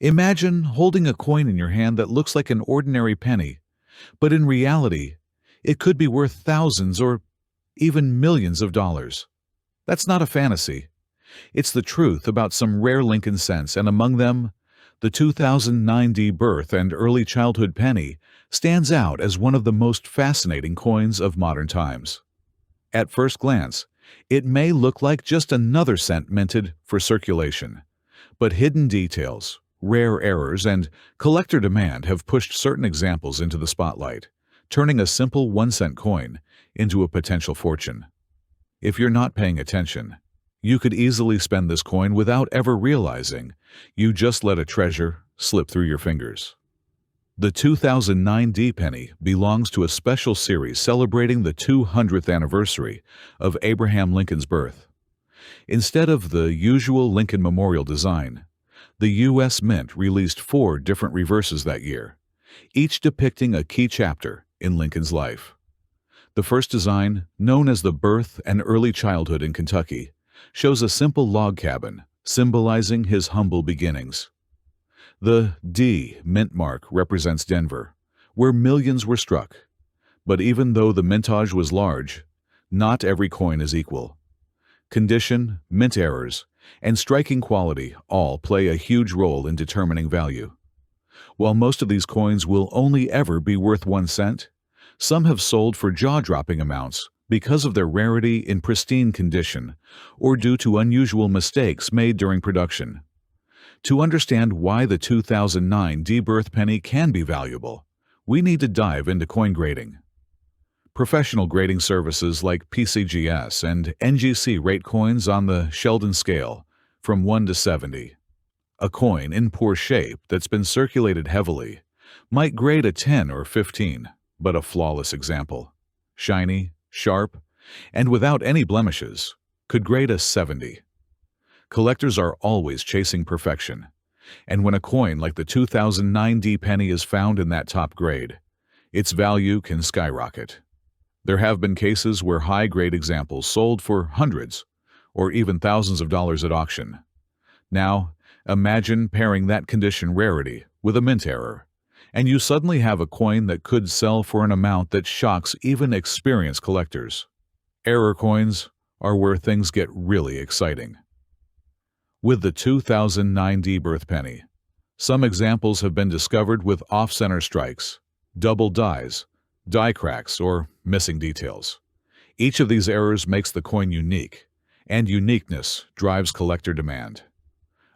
Imagine holding a coin in your hand that looks like an ordinary penny, but in reality, it could be worth thousands or even millions of dollars. That's not a fantasy. It's the truth about some rare Lincoln cents, and among them, the 2009 birth and early childhood penny stands out as one of the most fascinating coins of modern times. At first glance, it may look like just another cent minted for circulation, but hidden details, rare errors, and collector demand have pushed certain examples into the spotlight, turning a simple 1-cent coin into a potential fortune. If you're not paying attention, you could easily spend this coin without ever realizing you just let a treasure slip through your fingers. The 2009 penny belongs to a special series celebrating the 200th anniversary of Abraham Lincoln's birth. Instead of the usual Lincoln Memorial design, the U.S. Mint released 4 different reverses that year, each depicting a key chapter in Lincoln's life. The first design, known as the Birth and Early Childhood in Kentucky, shows a simple log cabin symbolizing his humble beginnings. The D mint mark represents Denver, where millions were struck. But even though the mintage was large, not every coin is equal. Condition, mint errors, and striking quality all play a huge role in determining value. While most of these coins will only ever be worth 1 cent, some have sold for jaw-dropping amounts because of their rarity in pristine condition or due to unusual mistakes made during production. To understand why the 2009 birth penny can be valuable, we need to dive into coin grading. Professional grading services like PCGS and NGC rate coins on the Sheldon scale from 1 to 70. A coin in poor shape that's been circulated heavily might grade a 10 or 15, but a flawless example, shiny, sharp, and without any blemishes, could grade a 70. Collectors are always chasing perfection, and when a coin like the 2009 penny is found in that top grade, its value can skyrocket. There have been cases where high-grade examples sold for hundreds or even thousands of dollars at auction. Now, imagine pairing that condition rarity with a mint error, and you suddenly have a coin that could sell for an amount that shocks even experienced collectors. Error coins are where things get really exciting. With the 2009 birth penny, some examples have been discovered with off-center strikes, double dies, die cracks, or missing details. Each of these errors makes the coin unique, and uniqueness drives collector demand.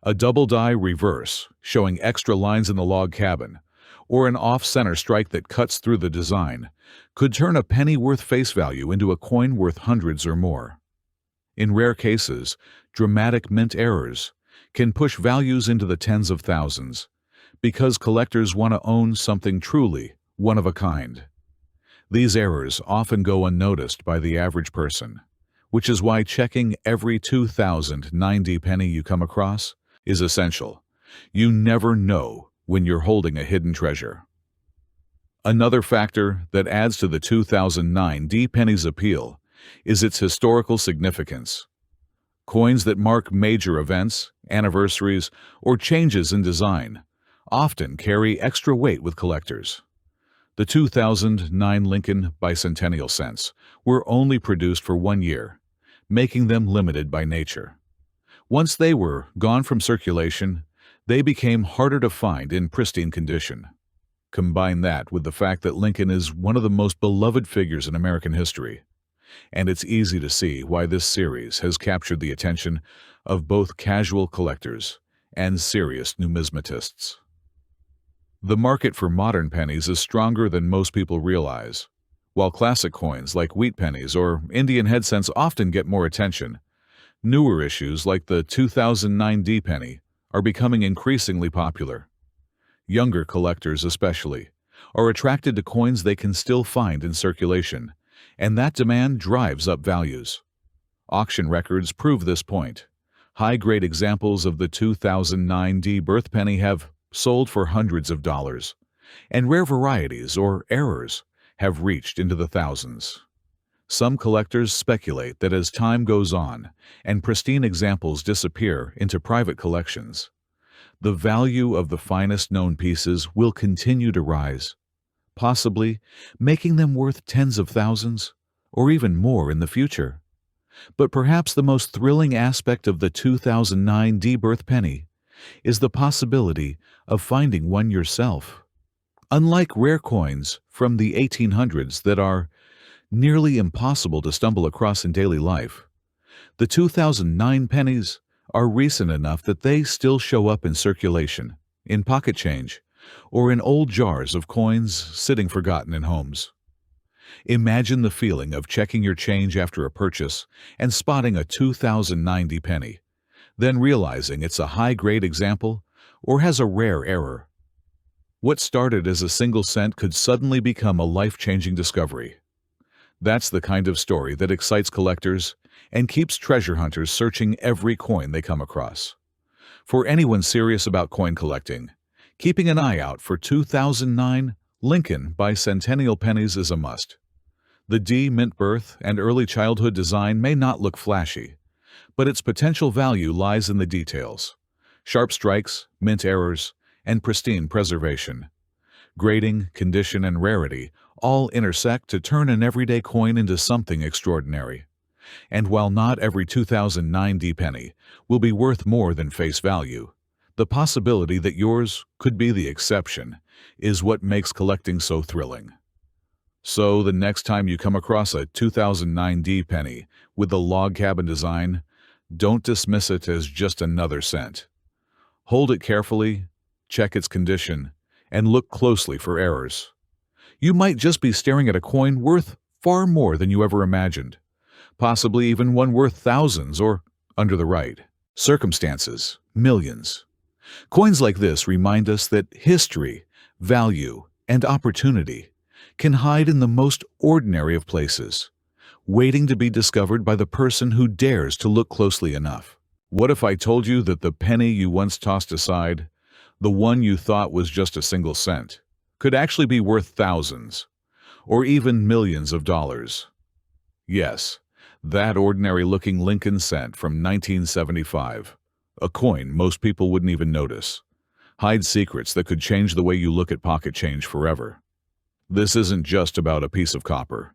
A double die reverse, showing extra lines in the log cabin, or an off-center strike that cuts through the design, could turn a penny worth face value into a coin worth hundreds or more. In rare cases, dramatic mint errors can push values into the tens of thousands, because collectors want to own something truly one of a kind. These errors often go unnoticed by the average person, which is why checking every 2009 penny you come across is essential. You never know when you're holding a hidden treasure. Another factor that adds to the 2009 penny's appeal is its historical significance. Coins that mark major events, anniversaries, or changes in design often carry extra weight with collectors. The 2009 Lincoln bicentennial cents were only produced for 1 year, making them limited by nature. Once they were gone from circulation, they became harder to find in pristine condition. Combine that with the fact that Lincoln is one of the most beloved figures in American history, and it's easy to see why this series has captured the attention of both casual collectors and serious numismatists. The market for modern pennies is stronger than most people realize. While classic coins like wheat pennies or Indian head cents often get more attention, newer issues like the 2009 penny are becoming increasingly popular. Younger collectors especially are attracted to coins they can still find in circulation, and that demand drives up values. Auction records prove this point. High-grade examples of the 2009 birth penny have sold for hundreds of dollars, and rare varieties or errors have reached into the thousands. Some collectors speculate that as time goes on and pristine examples disappear into private collections, The value of the finest known pieces will continue to rise, possibly making them worth tens of thousands or even more in the future. But perhaps the most thrilling aspect of the 2009 D-Birth penny is the possibility of finding one yourself. Unlike rare coins from the 1800s that are nearly impossible to stumble across in daily life, the 2009 pennies are recent enough that they still show up in circulation, in pocket change, or in old jars of coins sitting forgotten in homes. Imagine the feeling of checking your change after a purchase and spotting a 2090 penny, then realizing it's a high-grade example or has a rare error. What started as a single cent could suddenly become a life-changing discovery. That's the kind of story that excites collectors and keeps treasure hunters searching every coin they come across. For anyone serious about coin collecting, keeping an eye out for 2009 Lincoln bicentennial pennies is a must. The D mint birth and early childhood design may not look flashy, but its potential value lies in the details: sharp strikes, mint errors, and pristine preservation. Grading, condition, and rarity all intersect to turn an everyday coin into something extraordinary. And while not every 2009 D penny will be worth more than face value, the possibility that yours could be the exception is what makes collecting so thrilling. So the next time you come across a 2009 D penny with the log cabin design, don't dismiss it as just another cent. Hold it carefully, check its condition, and look closely for errors. You might just be staring at a coin worth far more than you ever imagined, possibly even one worth thousands or, under the right circumstances, millions. Coins like this remind us that history, value, and opportunity can hide in the most ordinary of places, waiting to be discovered by the person who dares to look closely enough. What if I told you that the penny you once tossed aside, the one you thought was just a single cent, could actually be worth thousands, or even millions of dollars? Yes, that ordinary-looking Lincoln cent from 1975, a coin most people wouldn't even notice, hides secrets that could change the way you look at pocket change forever. This isn't just about a piece of copper.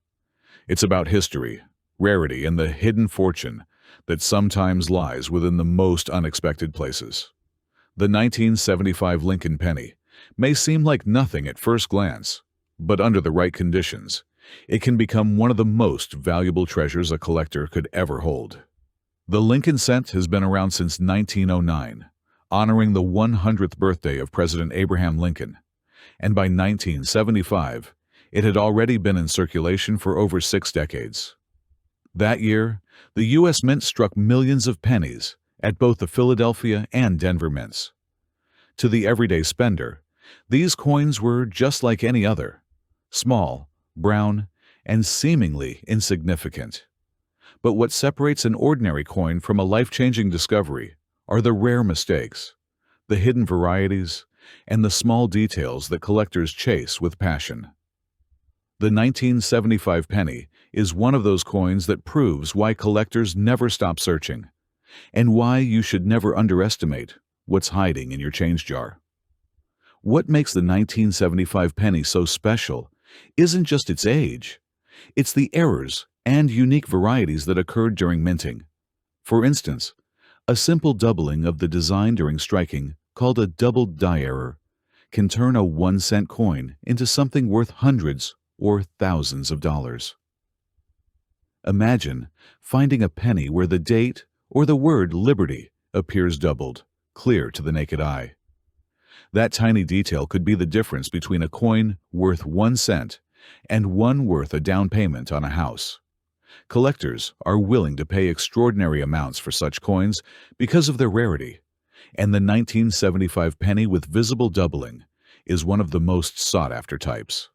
It's about history, rarity, and the hidden fortune that sometimes lies within the most unexpected places. The 1975 Lincoln penny may seem like nothing at first glance, but under the right conditions, it can become one of the most valuable treasures a collector could ever hold. The Lincoln cent has been around since 1909, honoring the 100th birthday of President Abraham Lincoln, and by 1975, it had already been in circulation for over 6 decades. That year, the U.S. Mint struck millions of pennies at both the Philadelphia and Denver mints. To the everyday spender, these coins were just like any other: small, brown, and seemingly insignificant. But what separates an ordinary coin from a life-changing discovery are the rare mistakes, the hidden varieties, and the small details that collectors chase with passion. The 1975 penny is one of those coins that proves why collectors never stop searching, and why you should never underestimate what's hiding in your change jar. What makes the 1975 penny so special isn't just its age, it's the errors and unique varieties that occurred during minting. For instance, a simple doubling of the design during striking, called a doubled die error, can turn a 1-cent coin into something worth hundreds or thousands of dollars. Imagine finding a penny where the date or the word Liberty appears doubled, clear to the naked eye. That tiny detail could be the difference between a coin worth 1 cent and one worth a down payment on a house. Collectors are willing to pay extraordinary amounts for such coins because of their rarity, and the 1975 penny with visible doubling is one of the most sought-after types.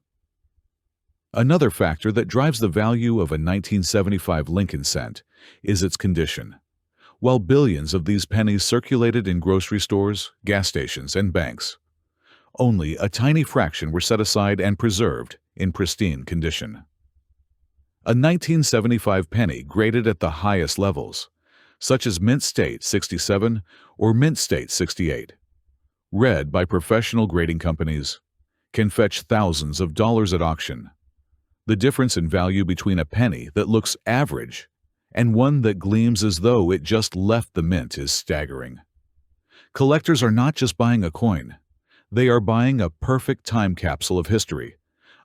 Another factor that drives the value of a 1975 Lincoln cent is its condition. While billions of these pennies circulated in grocery stores, gas stations, and banks, only a tiny fraction were set aside and preserved in pristine condition. A 1975 penny graded at the highest levels, such as Mint State 67 or Mint State 68, read by professional grading companies, can fetch thousands of dollars at auction. The difference in value between a penny that looks average and one that gleams as though it just left the mint is staggering. Collectors are not just buying a coin, they are buying a perfect time capsule of history,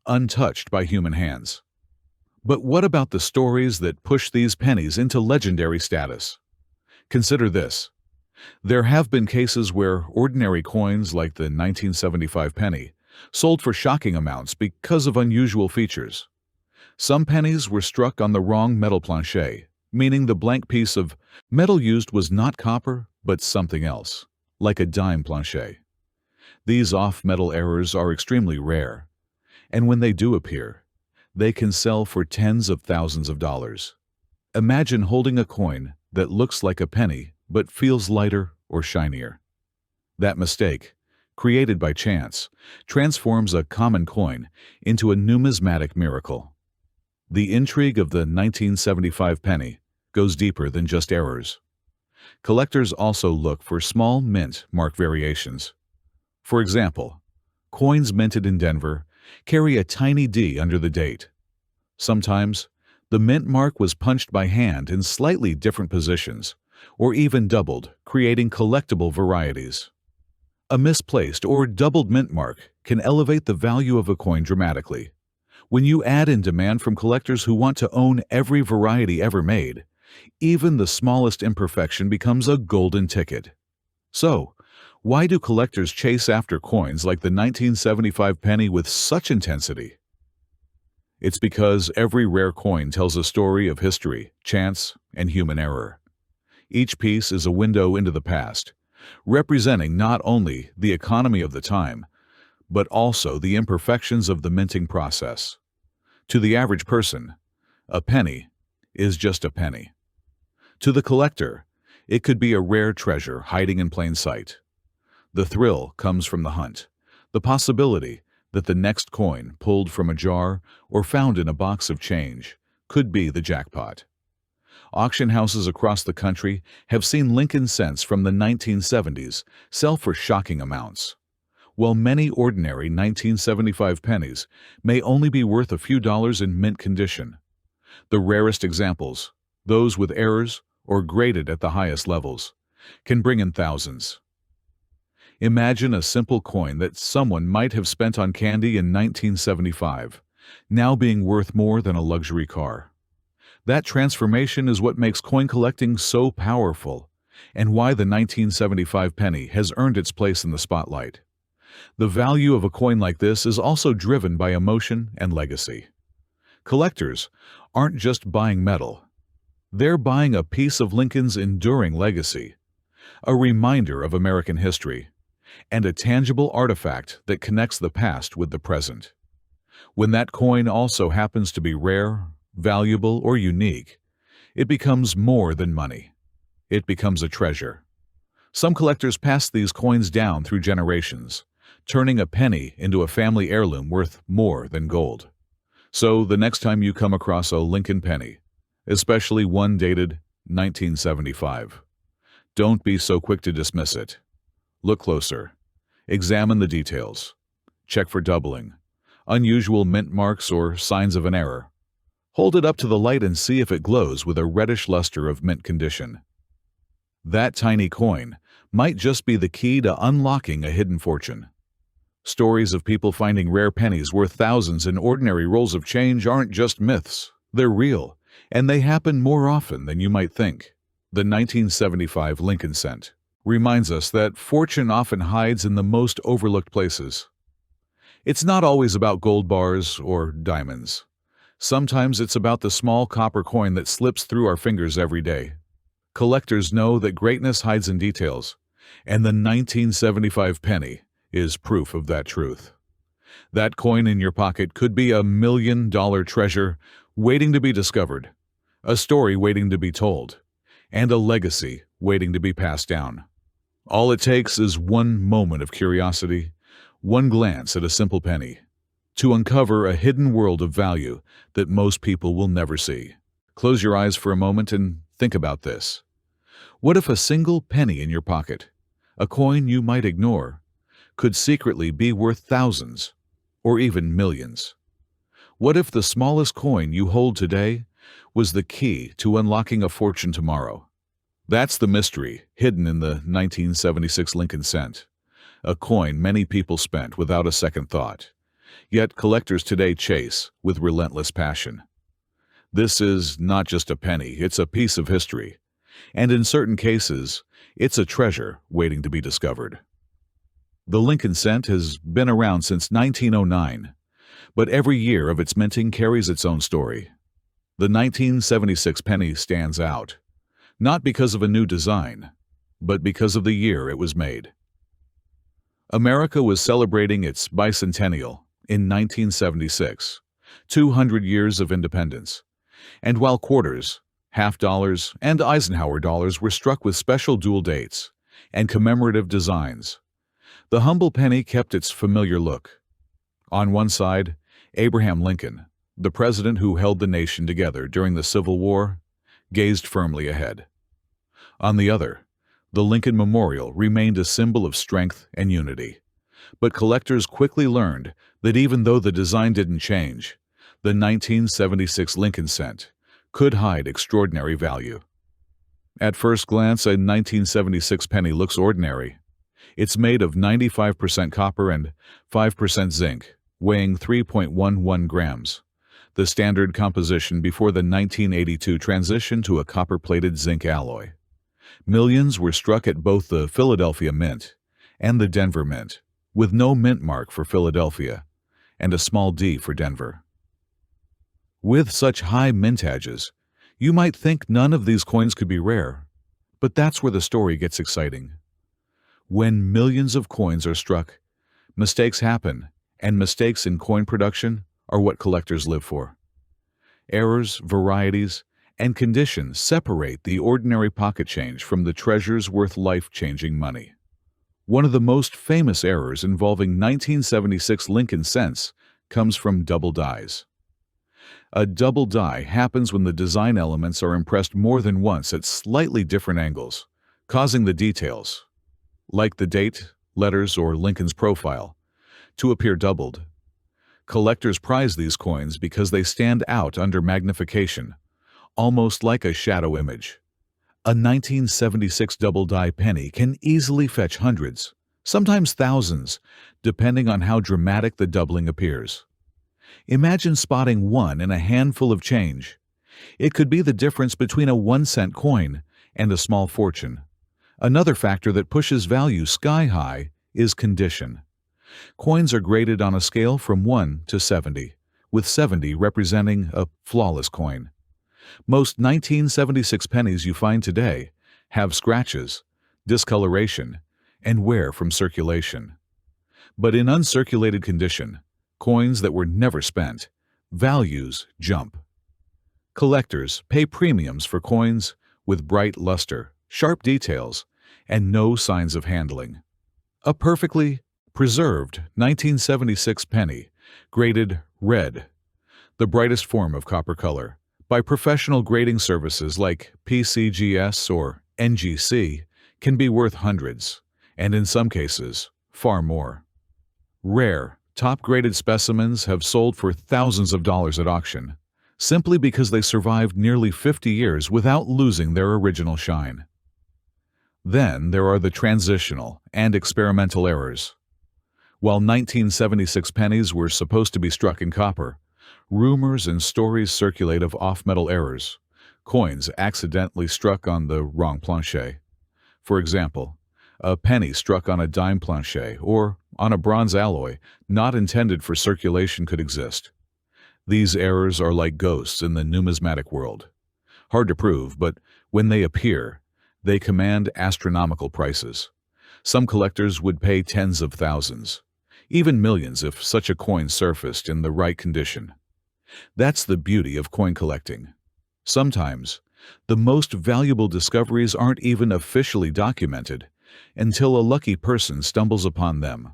untouched by human hands. But what about the stories that push these pennies into legendary status? Consider this. There have been cases where ordinary coins like the 1975 penny sold for shocking amounts because of unusual features. Some pennies were struck on the wrong metal plancher, meaning the blank piece of metal used was not copper but something else, like a dime plancher. These off-metal errors are extremely rare, and when they do appear, they can sell for tens of thousands of dollars. Imagine holding a coin that looks like a penny but feels lighter or shinier. That mistake, created by chance, transforms a common coin into a numismatic miracle. The intrigue of the 1975 penny goes deeper than just errors. Collectors also look for small mint mark variations. For example, coins minted in Denver carry a tiny D under the date. Sometimes, the mint mark was punched by hand in slightly different positions, or even doubled, creating collectible varieties. A misplaced or doubled mint mark can elevate the value of a coin dramatically. When you add in demand from collectors who want to own every variety ever made, even the smallest imperfection becomes a golden ticket. So, why do collectors chase after coins like the 1975 penny with such intensity? It's because every rare coin tells a story of history, chance, and human error. Each piece is a window into the past, representing not only the economy of the time, but also the imperfections of the minting process. To the average person, a penny is just a penny. To the collector, it could be a rare treasure hiding in plain sight. The thrill comes from the hunt, the possibility that the next coin pulled from a jar or found in a box of change could be the jackpot. Auction houses across the country have seen Lincoln cents from the 1970s sell for shocking amounts, while many ordinary 1975 pennies may only be worth a few dollars in mint condition. The rarest examples, those with errors or graded at the highest levels, can bring in thousands. Imagine a simple coin that someone might have spent on candy in 1975, now being worth more than a luxury car. That transformation is what makes coin collecting so powerful, and why the 1975 penny has earned its place in the spotlight. The value of a coin like this is also driven by emotion and legacy. Collectors aren't just buying metal. They're buying a piece of Lincoln's enduring legacy, a reminder of American history, and a tangible artifact that connects the past with the present. When that coin also happens to be rare, valuable, or unique, it becomes more than money. It becomes a treasure. Some collectors pass these coins down through generations, turning a penny into a family heirloom worth more than gold. So the next time you come across a Lincoln penny, especially one dated 1975, don't be so quick to dismiss it. Look closer. Examine the details. Check for doubling, unusual mint marks, or signs of an error. Hold it up to the light and see if it glows with a reddish luster of mint condition. That tiny coin might just be the key to unlocking a hidden fortune. Stories of people finding rare pennies worth thousands in ordinary rolls of change aren't just myths. They're real, and they happen more often than you might think. The 1975 Lincoln cent reminds us that fortune often hides in the most overlooked places. It's not always about gold bars or diamonds. Sometimes it's about the small copper coin that slips through our fingers every day. Collectors know that greatness hides in details, and the 1975 penny is proof of that truth. That coin in your pocket could be $1 million treasure waiting to be discovered, a story waiting to be told, and a legacy waiting to be passed down. All it takes is one moment of curiosity, one glance at a simple penny, to uncover a hidden world of value that most people will never see. Close your eyes for a moment and think about this. What if a single penny in your pocket, a coin you might ignore, could secretly be worth thousands or even millions. What if the smallest coin you hold today was the key to unlocking a fortune tomorrow? That's the mystery hidden in the 1976 Lincoln cent, a coin many people spent without a second thought, yet collectors today chase with relentless passion. This is not just a penny, it's a piece of history, and in certain cases, it's a treasure waiting to be discovered. The Lincoln cent has been around since 1909, but every year of its minting carries its own story. The 1976 penny stands out, not because of a new design, but because of the year it was made. America was celebrating its bicentennial in 1976, 200 years of independence, and while quarters, half dollars, and Eisenhower dollars were struck with special dual dates and commemorative designs, the humble penny kept its familiar look. On one side, Abraham Lincoln, the president who held the nation together during the Civil War, gazed firmly ahead. On the other, the Lincoln Memorial remained a symbol of strength and unity. But collectors quickly learned that even though the design didn't change, the 1976 Lincoln cent could hide extraordinary value. At first glance, a 1976 penny looks ordinary. It's made of 95% copper and 5% zinc, weighing 3.11 grams, the standard composition before the 1982 transition to a copper-plated zinc alloy. Millions were struck at both the Philadelphia Mint and the Denver Mint, with no mint mark for Philadelphia and a small D for Denver. With such high mintages, you might think none of these coins could be rare, but that's where the story gets exciting. When millions of coins are struck, mistakes happen, and mistakes in coin production are what collectors live for. Errors, varieties, and conditions separate the ordinary pocket change from the treasures worth life-changing money. One of the most famous errors involving 1976 Lincoln cents comes from double dies. A double die happens when the design elements are impressed more than once at slightly different angles, causing the details, like the date, letters, or Lincoln's profile, to appear doubled. Collectors prize these coins because they stand out under magnification, almost like a shadow image. A 1976 double-die penny can easily fetch hundreds, sometimes thousands, depending on how dramatic the doubling appears. Imagine spotting one in a handful of change. It could be the difference between a 1-cent coin and a small fortune. Another factor that pushes value sky-high is condition. Coins are graded on a scale from 1 to 70, with 70 representing a flawless coin. Most 1976 pennies you find today have scratches, discoloration, and wear from circulation. But in uncirculated condition, coins that were never spent, values jump. Collectors pay premiums for coins with bright luster, sharp details, and no signs of handling. A perfectly preserved 1976 penny, graded red, the brightest form of copper color, by professional grading services like PCGS or NGC, can be worth hundreds, and in some cases, far more. Rare, top-graded specimens have sold for thousands of dollars at auction, simply because they survived nearly 50 years without losing their original shine. Then there are the transitional and experimental errors. While 1976 pennies were supposed to be struck in copper, rumors and stories circulate of off-metal errors, coins accidentally struck on the wrong planchet. For example, a penny struck on a dime planchet or on a bronze alloy not intended for circulation could exist. These errors are like ghosts in the numismatic world. Hard to prove, but when they appear, they command astronomical prices. Some collectors would pay tens of thousands, even millions if such a coin surfaced in the right condition. That's the beauty of coin collecting. Sometimes, the most valuable discoveries aren't even officially documented until a lucky person stumbles upon them.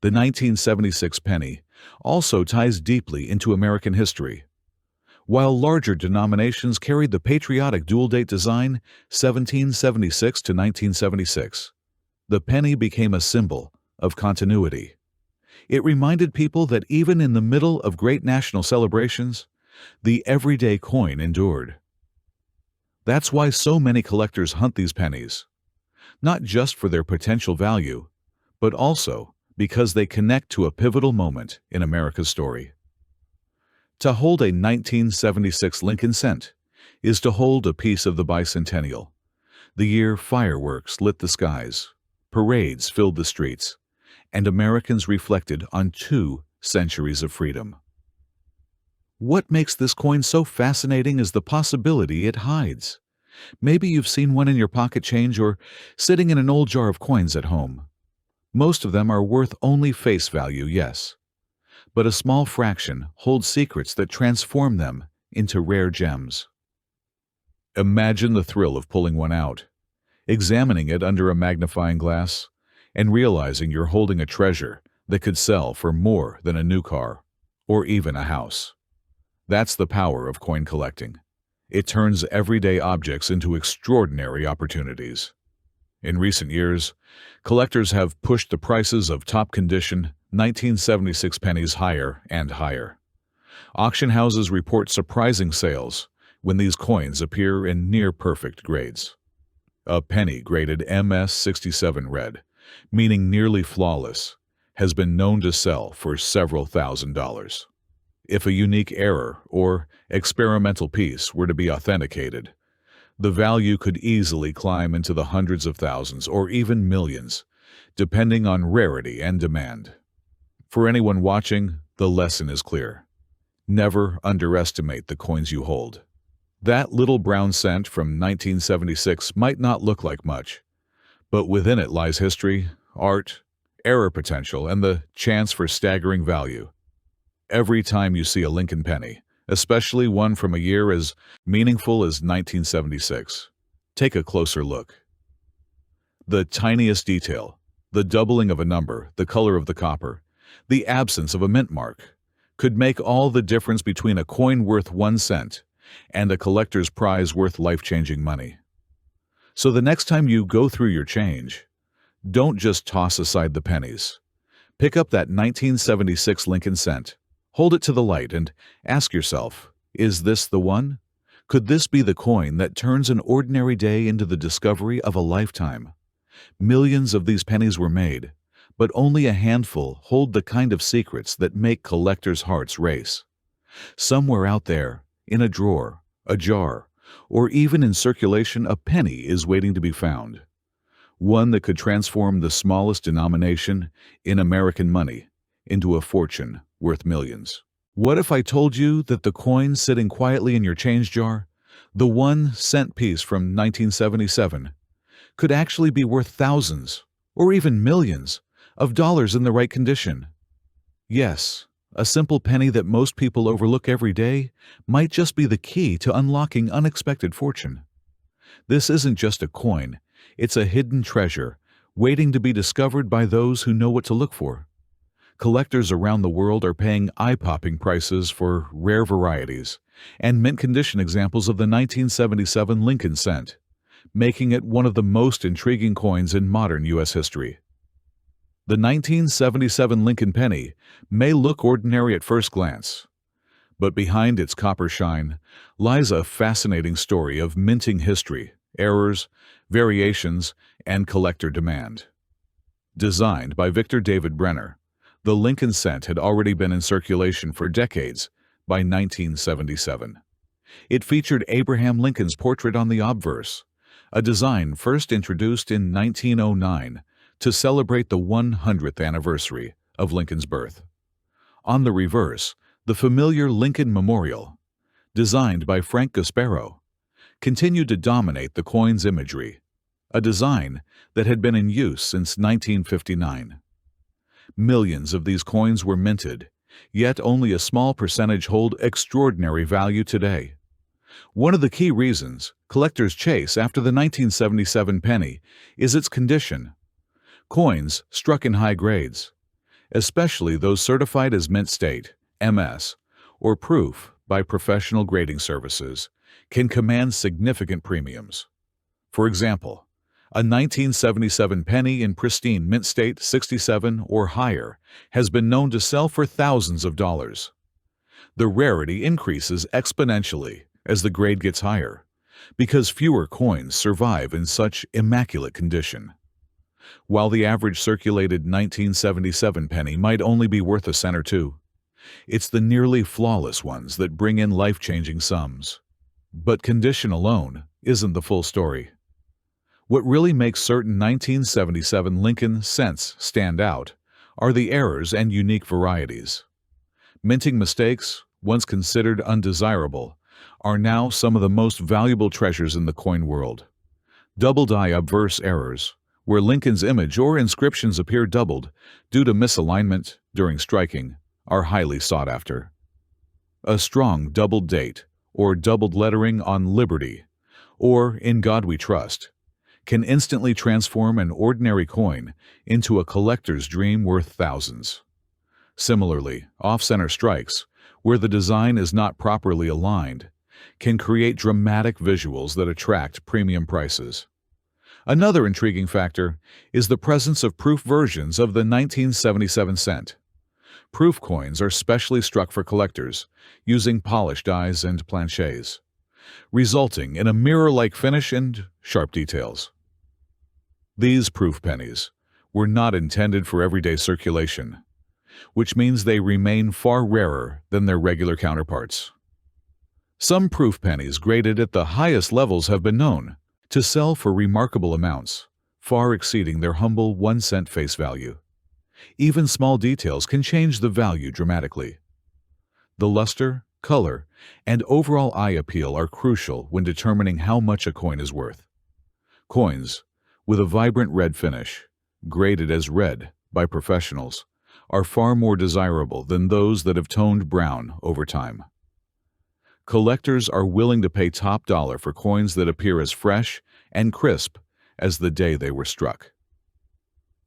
The 1976 penny also ties deeply into American history. While larger denominations carried the patriotic dual-date design 1776 to 1976, the penny became a symbol of continuity. It reminded people that even in the middle of great national celebrations, the everyday coin endured. That's why so many collectors hunt these pennies, not just for their potential value, but also because they connect to a pivotal moment in America's story. To hold a 1976 Lincoln cent is to hold a piece of the bicentennial, the year fireworks lit the skies, parades filled the streets, and Americans reflected on 2 centuries of freedom. What makes this coin so fascinating is the possibility it hides. Maybe you've seen one in your pocket change or sitting in an old jar of coins at home. Most of them are worth only face value, yes, but a small fraction holds secrets that transform them into rare gems. Imagine the thrill of pulling one out, examining it under a magnifying glass, and realizing you're holding a treasure that could sell for more than a new car or even a house. That's the power of coin collecting. It turns everyday objects into extraordinary opportunities. In recent years, collectors have pushed the prices of top-condition 1976 pennies higher and higher. Auction houses report surprising sales when these coins appear in near-perfect grades. A penny graded MS-67 red, meaning nearly flawless, has been known to sell for several $1,000s. If a unique error or experimental piece were to be authenticated, the value could easily climb into the hundreds of thousands or even millions, depending on rarity and demand. For anyone watching, the lesson is clear. Never underestimate the coins you hold. That little brown cent from 1976 might not look like much, but within it lies history, art, error potential, and the chance for staggering value. Every time you see a Lincoln penny, especially one from a year as meaningful as 1976, take a closer look. The tiniest detail, the doubling of a number, the color of the copper, the absence of a mint mark, could make all the difference between a coin worth 1 cent and a collector's prize worth life-changing money. So the next time you go through your change, don't just toss aside the pennies. Pick up that 1976 Lincoln cent, hold it to the light, and ask yourself, is this the one? Could this be the coin that turns an ordinary day into the discovery of a lifetime? Millions of these pennies were made, but only a handful hold the kind of secrets that make collectors' hearts race. Somewhere out there, in a drawer, a jar, or even in circulation, a penny is waiting to be found. One that could transform the smallest denomination in American money into a fortune worth millions. What if I told you that the coin sitting quietly in your change jar, the 1 cent piece from 1977, could actually be worth thousands, or even millions, of dollars in the right condition? Yes, a simple penny that most people overlook every day might just be the key to unlocking unexpected fortune. This isn't just a coin, it's a hidden treasure waiting to be discovered by those who know what to look for. Collectors around the world are paying eye-popping prices for rare varieties and mint-condition examples of the 1977 Lincoln cent, making it one of the most intriguing coins in modern U.S. history. The 1977 Lincoln penny may look ordinary at first glance, but behind its copper shine lies a fascinating story of minting history, errors, variations, and collector demand. Designed by Victor David Brenner, the Lincoln cent had already been in circulation for decades by 1977. It featured Abraham Lincoln's portrait on the obverse, a design first introduced in 1909 to celebrate the 100th anniversary of Lincoln's birth. On the reverse, the familiar Lincoln Memorial, designed by Frank Gasparo, continued to dominate the coin's imagery, a design that had been in use since 1959. Millions of these coins were minted, yet only a small percentage hold extraordinary value today. One of the key reasons collectors chase after the 1977 penny is its condition. Coins struck in high grades, especially those certified as mint state, MS, or proof by professional grading services, can command significant premiums. For example, A 1977 penny in pristine mint state 67 or higher has been known to sell for thousands of dollars. The rarity increases exponentially as the grade gets higher, because fewer coins survive in such immaculate condition. While the average circulated 1977 penny might only be worth a cent or two, it's the nearly flawless ones that bring in life-changing sums. But condition alone isn't the full story. What really makes certain 1977 Lincoln cents stand out are the errors and unique varieties. Minting mistakes, once considered undesirable, are now some of the most valuable treasures in the coin world. Double-die obverse errors, where Lincoln's image or inscriptions appear doubled due to misalignment during striking, are highly sought after. A strong doubled date or doubled lettering on Liberty, or In God We Trust, can instantly transform an ordinary coin into a collector's dream worth thousands. Similarly, off-center strikes, where the design is not properly aligned, can create dramatic visuals that attract premium prices. Another intriguing factor is the presence of proof versions of the 1977 cent. Proof coins are specially struck for collectors, using polished dies and planchets, resulting in a mirror-like finish and sharp details. These proof pennies were not intended for everyday circulation, which means they remain far rarer than their regular counterparts. Some proof pennies graded at the highest levels have been known to sell for remarkable amounts, far exceeding their humble 1-cent face value. Even small details can change the value dramatically. The luster, color, and overall eye appeal are crucial when determining how much a coin is worth. Coins with a vibrant red finish, graded as red by professionals, are far more desirable than those that have toned brown over time. Collectors are willing to pay top dollar for coins that appear as fresh and crisp as the day they were struck.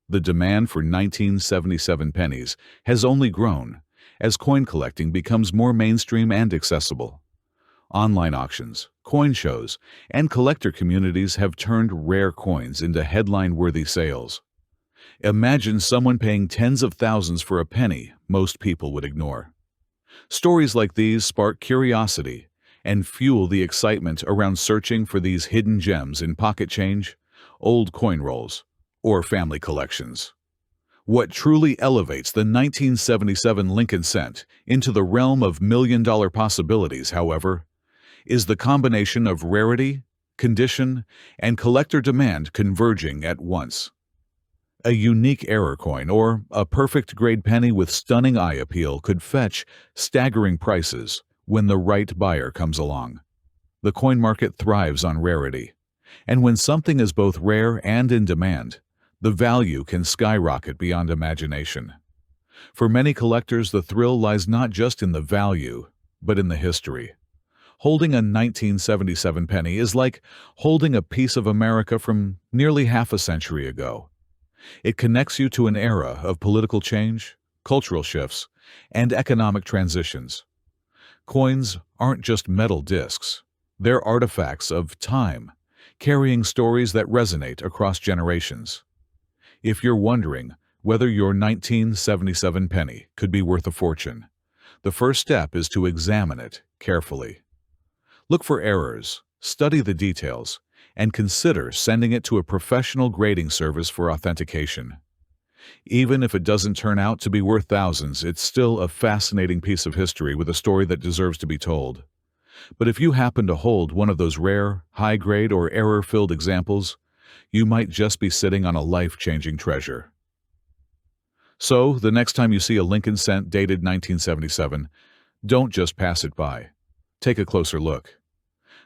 The demand for 1977 pennies has only grown as coin collecting becomes more mainstream and accessible. Online auctions, coin shows, and collector communities have turned rare coins into headline-worthy sales. Imagine someone paying tens of thousands for a penny most people would ignore. Stories like these spark curiosity and fuel the excitement around searching for these hidden gems in pocket change, old coin rolls, or family collections. What truly elevates the 1977 Lincoln cent into the realm of million-dollar possibilities, however, is the combination of rarity, condition, and collector demand converging at once. A unique error coin or a perfect grade penny with stunning eye appeal could fetch staggering prices when the right buyer comes along. The coin market thrives on rarity, and when something is both rare and in demand, the value can skyrocket beyond imagination. For many collectors, the thrill lies not just in the value, but in the history. Holding a 1977 penny is like holding a piece of America from nearly half a century ago. It connects you to an era of political change, cultural shifts, and economic transitions. Coins aren't just metal discs. They're artifacts of time, carrying stories that resonate across generations. If you're wondering whether your 1977 penny could be worth a fortune, the first step is to examine it carefully. Look for errors, study the details, and consider sending it to a professional grading service for authentication. Even if it doesn't turn out to be worth thousands, it's still a fascinating piece of history with a story that deserves to be told. But if you happen to hold one of those rare, high-grade, or error-filled examples, you might just be sitting on a life-changing treasure. So, the next time you see a Lincoln cent dated 1977, don't just pass it by. Take a closer look.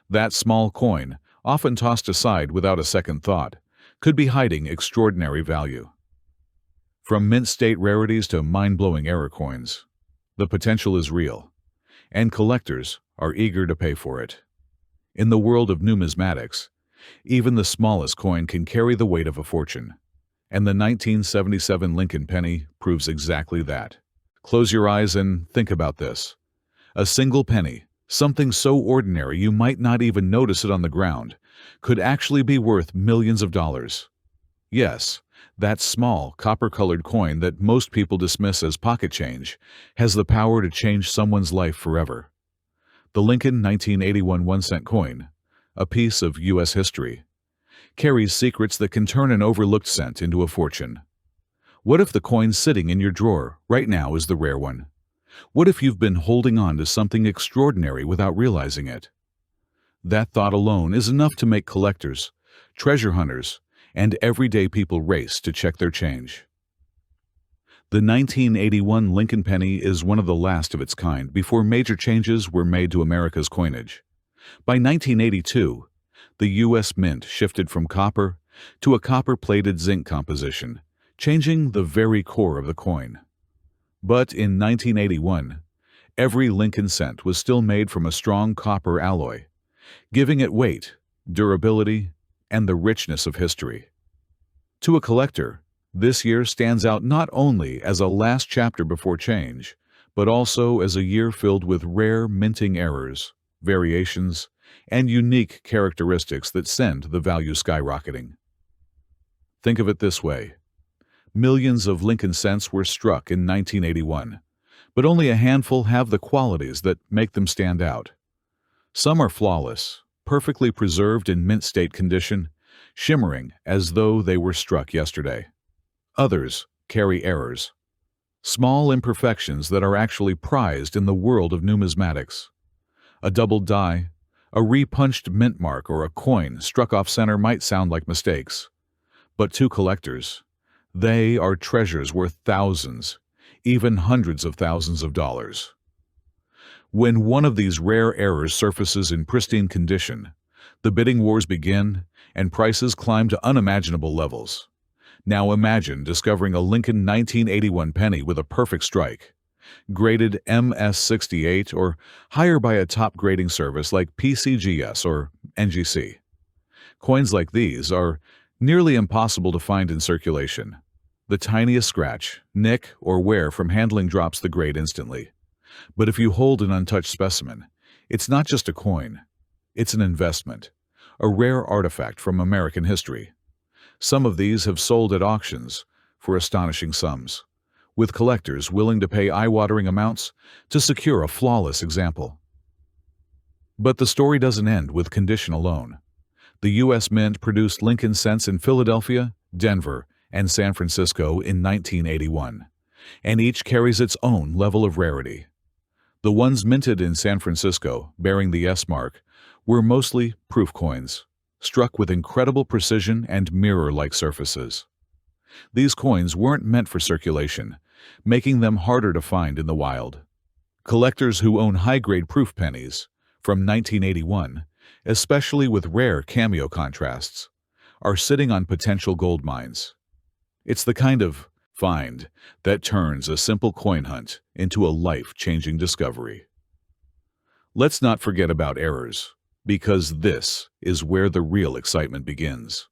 That small coin, often tossed aside without a second thought, could be hiding extraordinary value. From mint state rarities to mind-blowing error coins, the potential is real, and collectors are eager to pay for it. In the world of numismatics, even the smallest coin can carry the weight of a fortune, and the 1977 Lincoln penny proves exactly that. Close your eyes and think about this. A single penny, Something so ordinary you might not even notice it on the ground could actually be worth millions of dollars. Yes, that small, copper-colored coin that most people dismiss as pocket change has the power to change someone's life forever. The Lincoln 1981 1-cent coin, a piece of U.S. history, carries secrets that can turn an overlooked cent into a fortune. What if the coin sitting in your drawer right now is the rare one? What if you've been holding on to something extraordinary without realizing it? That thought alone is enough to make collectors, treasure hunters, and everyday people race to check their change. The 1981 Lincoln penny is one of the last of its kind before major changes were made to America's coinage. By 1982, the U.S. Mint shifted from copper to a copper-plated zinc composition, changing the very core of the coin. But in 1981, every Lincoln cent was still made from a strong copper alloy, giving it weight, durability, and the richness of history. To a collector, this year stands out not only as a last chapter before change, but also as a year filled with rare minting errors, variations, and unique characteristics that send the value skyrocketing. Think of it this way. Millions of Lincoln cents were struck in 1981, but only a handful have the qualities that make them stand out. Some are flawless, perfectly preserved in mint state condition, shimmering as though they were struck yesterday. Others carry errors, small imperfections that are actually prized in the world of numismatics. A doubled die, a repunched mint mark, or a coin struck off center might sound like mistakes. But to collectors, they are treasures worth thousands, even hundreds of thousands of dollars. When one of these rare errors surfaces in pristine condition, the bidding wars begin and prices climb to unimaginable levels. Now imagine discovering a Lincoln 1981 penny with a perfect strike, graded MS68 or higher by a top grading service like PCGS or NGC. Coins like these are nearly impossible to find in circulation. The tiniest scratch, nick, or wear from handling drops the grade instantly. But if you hold an untouched specimen, it's not just a coin. It's an investment, a rare artifact from American history. Some of these have sold at auctions for astonishing sums, with collectors willing to pay eye-watering amounts to secure a flawless example. But the story doesn't end with condition alone. The U.S. Mint produced Lincoln cents in Philadelphia, Denver, and San Francisco in 1981, and each carries its own level of rarity. The ones minted in San Francisco, bearing the S mark, were mostly proof coins, struck with incredible precision and mirror-like surfaces. These coins weren't meant for circulation, making them harder to find in the wild. Collectors who own high-grade proof pennies from 1981, especially with rare cameo contrasts, are sitting on potential gold mines. It's the kind of find that turns a simple coin hunt into a life-changing discovery. Let's not forget about errors, because this is where the real excitement begins.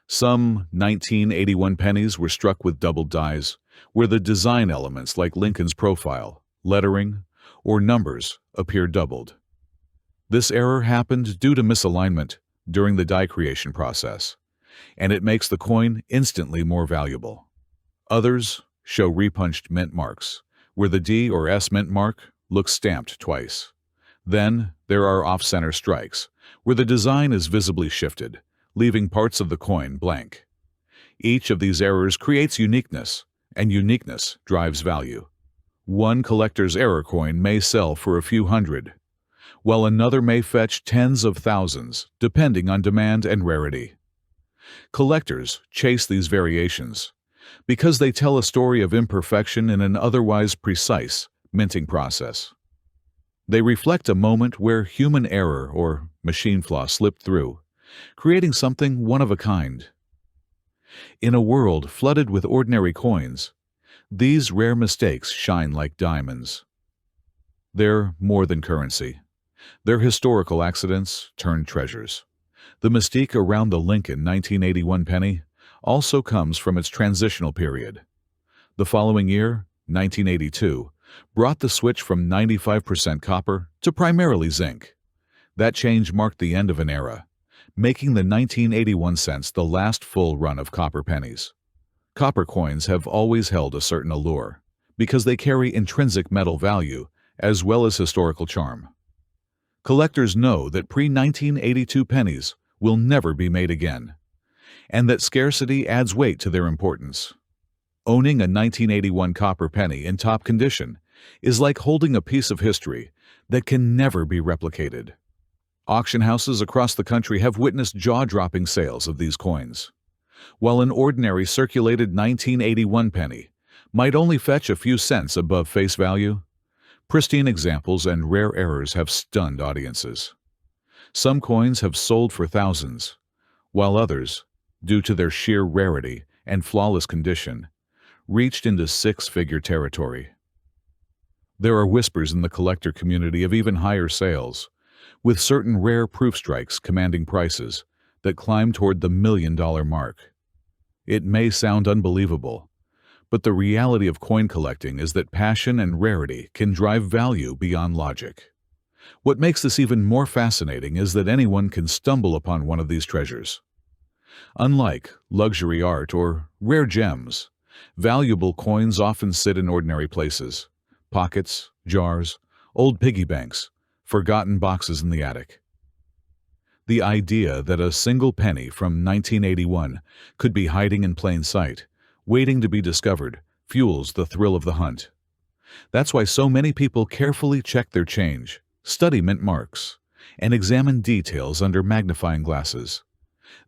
Some 1981 pennies were struck with doubled dies, where the design elements like Lincoln's profile, lettering, or numbers appear doubled. This error happened due to misalignment during the die creation process, and it makes the coin instantly more valuable. Others show repunched mint marks, where the D or S mint mark looks stamped twice. Then there are off-center strikes, where the design is visibly shifted, leaving parts of the coin blank. Each of these errors creates uniqueness, and uniqueness drives value. One collector's error coin may sell for a few hundred, while another may fetch tens of thousands, depending on demand and rarity. Collectors chase these variations because they tell a story of imperfection in an otherwise precise minting process. They reflect a moment where human error or machine flaw slipped through, creating something one of a kind. In a world flooded with ordinary coins, these rare mistakes shine like diamonds. They're more than currency. They're historical accidents turned treasures. The mystique around the Lincoln 1981 penny also comes from its transitional period. The following year, 1982, brought the switch from 95% copper to primarily zinc. That change marked the end of an era, making the 1981 cents the last full run of copper pennies. Copper coins have always held a certain allure, because they carry intrinsic metal value as well as historical charm. Collectors know that pre-1982 pennies will never be made again, and that scarcity adds weight to their importance. Owning a 1981 copper penny in top condition is like holding a piece of history that can never be replicated. Auction houses across the country have witnessed jaw-dropping sales of these coins. While an ordinary circulated 1981 penny might only fetch a few cents above face value, pristine examples and rare errors have stunned audiences. Some coins have sold for thousands, while others, due to their sheer rarity and flawless condition, reached into six-figure territory. There are whispers in the collector community of even higher sales, with certain rare proof strikes commanding prices that climb toward the million-dollar mark. It may sound unbelievable, but the reality of coin collecting is that passion and rarity can drive value beyond logic. What makes this even more fascinating is that anyone can stumble upon one of these treasures. Unlike luxury art or rare gems, valuable coins often sit in ordinary places: pockets, jars, old piggy banks, forgotten boxes in the attic. The idea that a single penny from 1981 could be hiding in plain sight, waiting to be discovered, fuels the thrill of the hunt. That's why so many people carefully check their change, study mint marks, and examine details under magnifying glasses.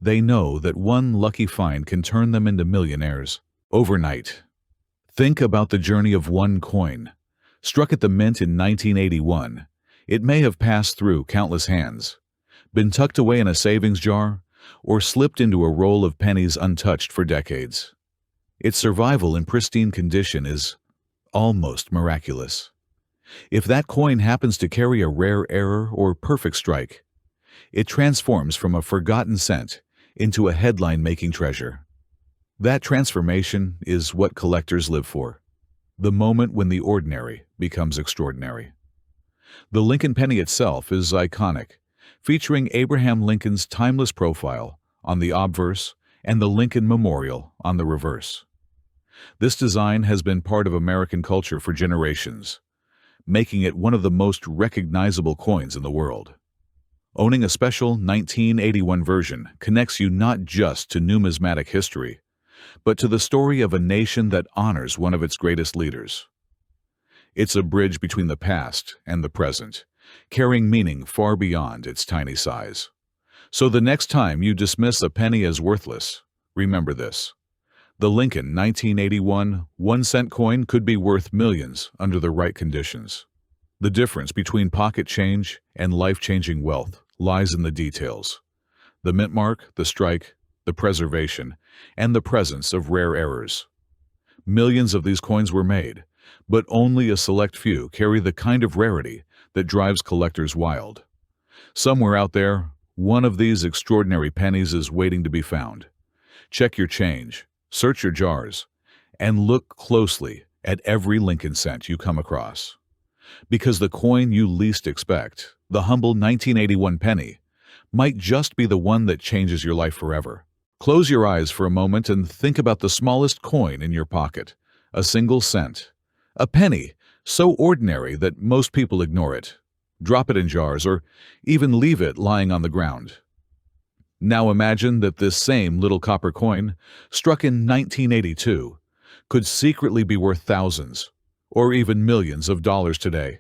They know that one lucky find can turn them into millionaires overnight. Think about the journey of one coin. Struck at the mint in 1981, it may have passed through countless hands, been tucked away in a savings jar, or slipped into a roll of pennies untouched for decades. Its survival in pristine condition is almost miraculous. If that coin happens to carry a rare error or perfect strike, it transforms from a forgotten cent into a headline-making treasure. That transformation is what collectors live for, the moment when the ordinary becomes extraordinary. The Lincoln penny itself is iconic, featuring Abraham Lincoln's timeless profile on the obverse and the Lincoln Memorial on the reverse. This design has been part of American culture for generations, making it one of the most recognizable coins in the world. Owning a special 1981 version connects you not just to numismatic history, but to the story of a nation that honors one of its greatest leaders. It's a bridge between the past and the present, carrying meaning far beyond its tiny size. So the next time you dismiss a penny as worthless, remember this: the Lincoln 1981 1-cent coin could be worth millions under the right conditions. The difference between pocket change and life-changing wealth lies in the details: the mint mark, the strike, the preservation, and the presence of rare errors. Millions of these coins were made, but only a select few carry the kind of rarity that drives collectors wild. Somewhere out there, one of these extraordinary pennies is waiting to be found. Check your change, search your jars, and look closely at every Lincoln cent you come across. Because the coin you least expect, the humble 1981 penny, might just be the one that changes your life forever. Close your eyes for a moment and think about the smallest coin in your pocket, a single cent. A penny, so ordinary that most people ignore it, drop it in jars, or even leave it lying on the ground. Now imagine that this same little copper coin, struck in 1982, could secretly be worth thousands, or even millions of dollars today.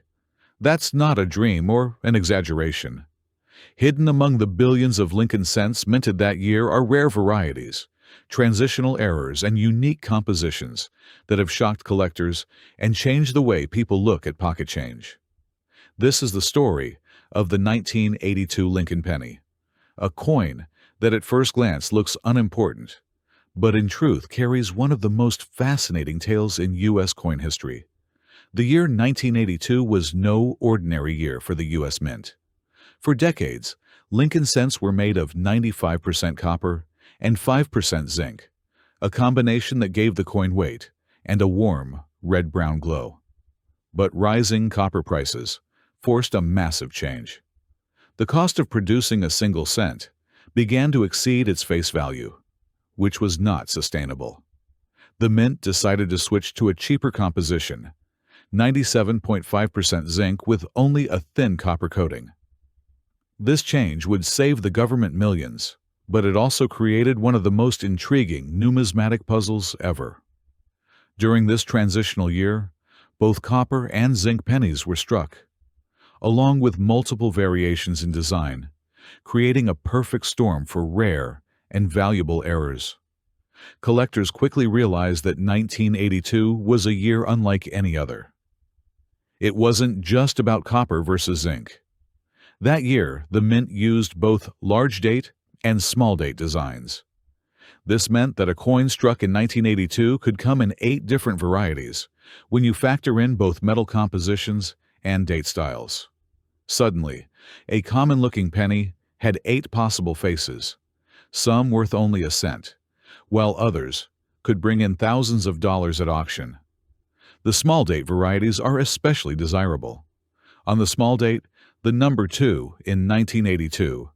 That's not a dream or an exaggeration. Hidden among the billions of Lincoln cents minted that year are rare varieties, transitional errors, and unique compositions that have shocked collectors and changed the way people look at pocket change. This is the story of the 1982 Lincoln penny, a coin that at first glance looks unimportant, but in truth carries one of the most fascinating tales in U.S. coin history. The year 1982 was no ordinary year for the U.S. Mint. For decades, Lincoln cents were made of 95% copper and 5% zinc, a combination that gave the coin weight and a warm, red-brown glow. But rising copper prices forced a massive change. The cost of producing a single cent began to exceed its face value, which was not sustainable. The mint decided to switch to a cheaper composition, 97.5% zinc with only a thin copper coating. This change would save the government millions, but it also created one of the most intriguing numismatic puzzles ever. During this transitional year, both copper and zinc pennies were struck, along with multiple variations in design, creating a perfect storm for rare and valuable errors. Collectors quickly realized that 1982 was a year unlike any other. It wasn't just about copper versus zinc. That year, the mint used both large date and small date designs. This meant that a coin struck in 1982 could come in 8 different varieties when you factor in both metal compositions and date styles. Suddenly, a common-looking penny had 8 possible faces, some worth only a cent, while others could bring in thousands of dollars at auction. The small date varieties are especially desirable. On the small date, the number 2 in 1982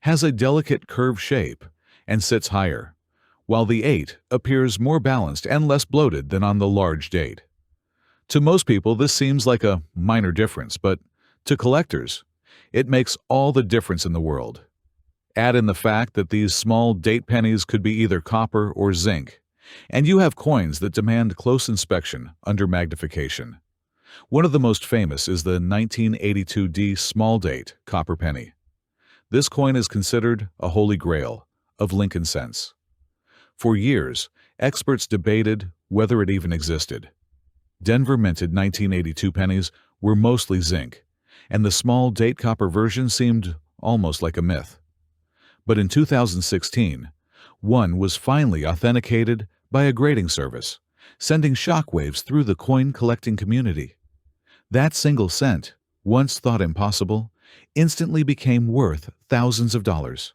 has a delicate curved shape and sits higher, while the 8 appears more balanced and less bloated than on the large date. To most people, this seems like a minor difference, but to collectors, it makes all the difference in the world. Add in the fact that these small date pennies could be either copper or zinc, and you have coins that demand close inspection under magnification. One of the most famous is the 1982D small date copper penny. This coin is considered a holy grail of Lincoln cents. For years, experts debated whether it even existed. Denver minted 1982 pennies were mostly zinc, and the small date copper version seemed almost like a myth. But in 2016, one was finally authenticated by a grading service, sending shockwaves through the coin collecting community. That single cent, once thought impossible, instantly became worth thousands of dollars.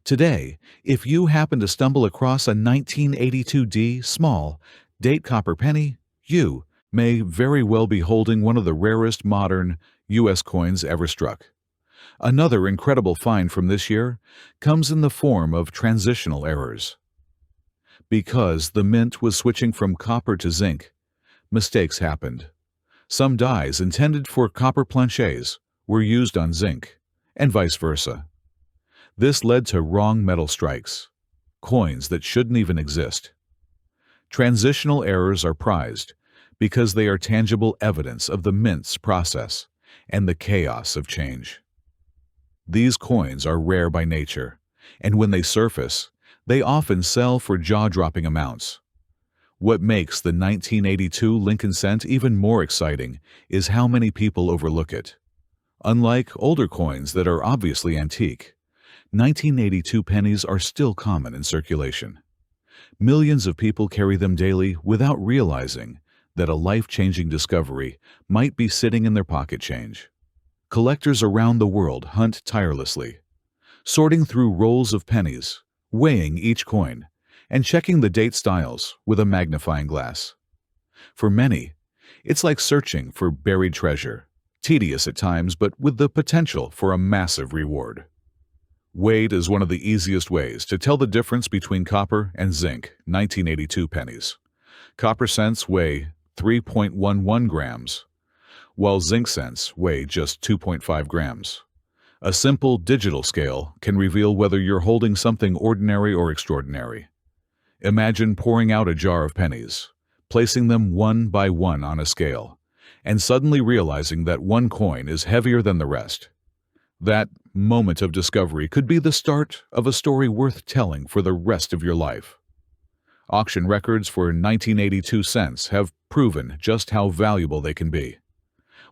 Today, if you happen to stumble across a 1982D small date copper penny, you may very well be holding one of the rarest modern U.S. coins ever struck. Another incredible find from this year comes in the form of transitional errors. Because the mint was switching from copper to zinc, mistakes happened. Some dies intended for copper planchets were used on zinc, and vice versa. This led to wrong metal strikes, coins that shouldn't even exist. Transitional errors are prized because they are tangible evidence of the mint's process and the chaos of change. These coins are rare by nature, and when they surface, they often sell for jaw-dropping amounts. What makes the 1982 Lincoln cent even more exciting is how many people overlook it. Unlike older coins that are obviously antique, 1982 pennies are still common in circulation. Millions of people carry them daily without realizing that a life-changing discovery might be sitting in their pocket change. Collectors around the world hunt tirelessly, sorting through rolls of pennies, weighing each coin, and checking the date styles with a magnifying glass. For many, it's like searching for buried treasure, tedious at times but with the potential for a massive reward. Weight is one of the easiest ways to tell the difference between copper and zinc 1982 pennies. Copper cents weigh 3.11 grams, while zinc cents weigh just 2.5 grams. A simple digital scale can reveal whether you're holding something ordinary or extraordinary. Imagine pouring out a jar of pennies, placing them one by one on a scale, and suddenly realizing that one coin is heavier than the rest. That moment of discovery could be the start of a story worth telling for the rest of your life. Auction records for 1982 cents have proven just how valuable they can be.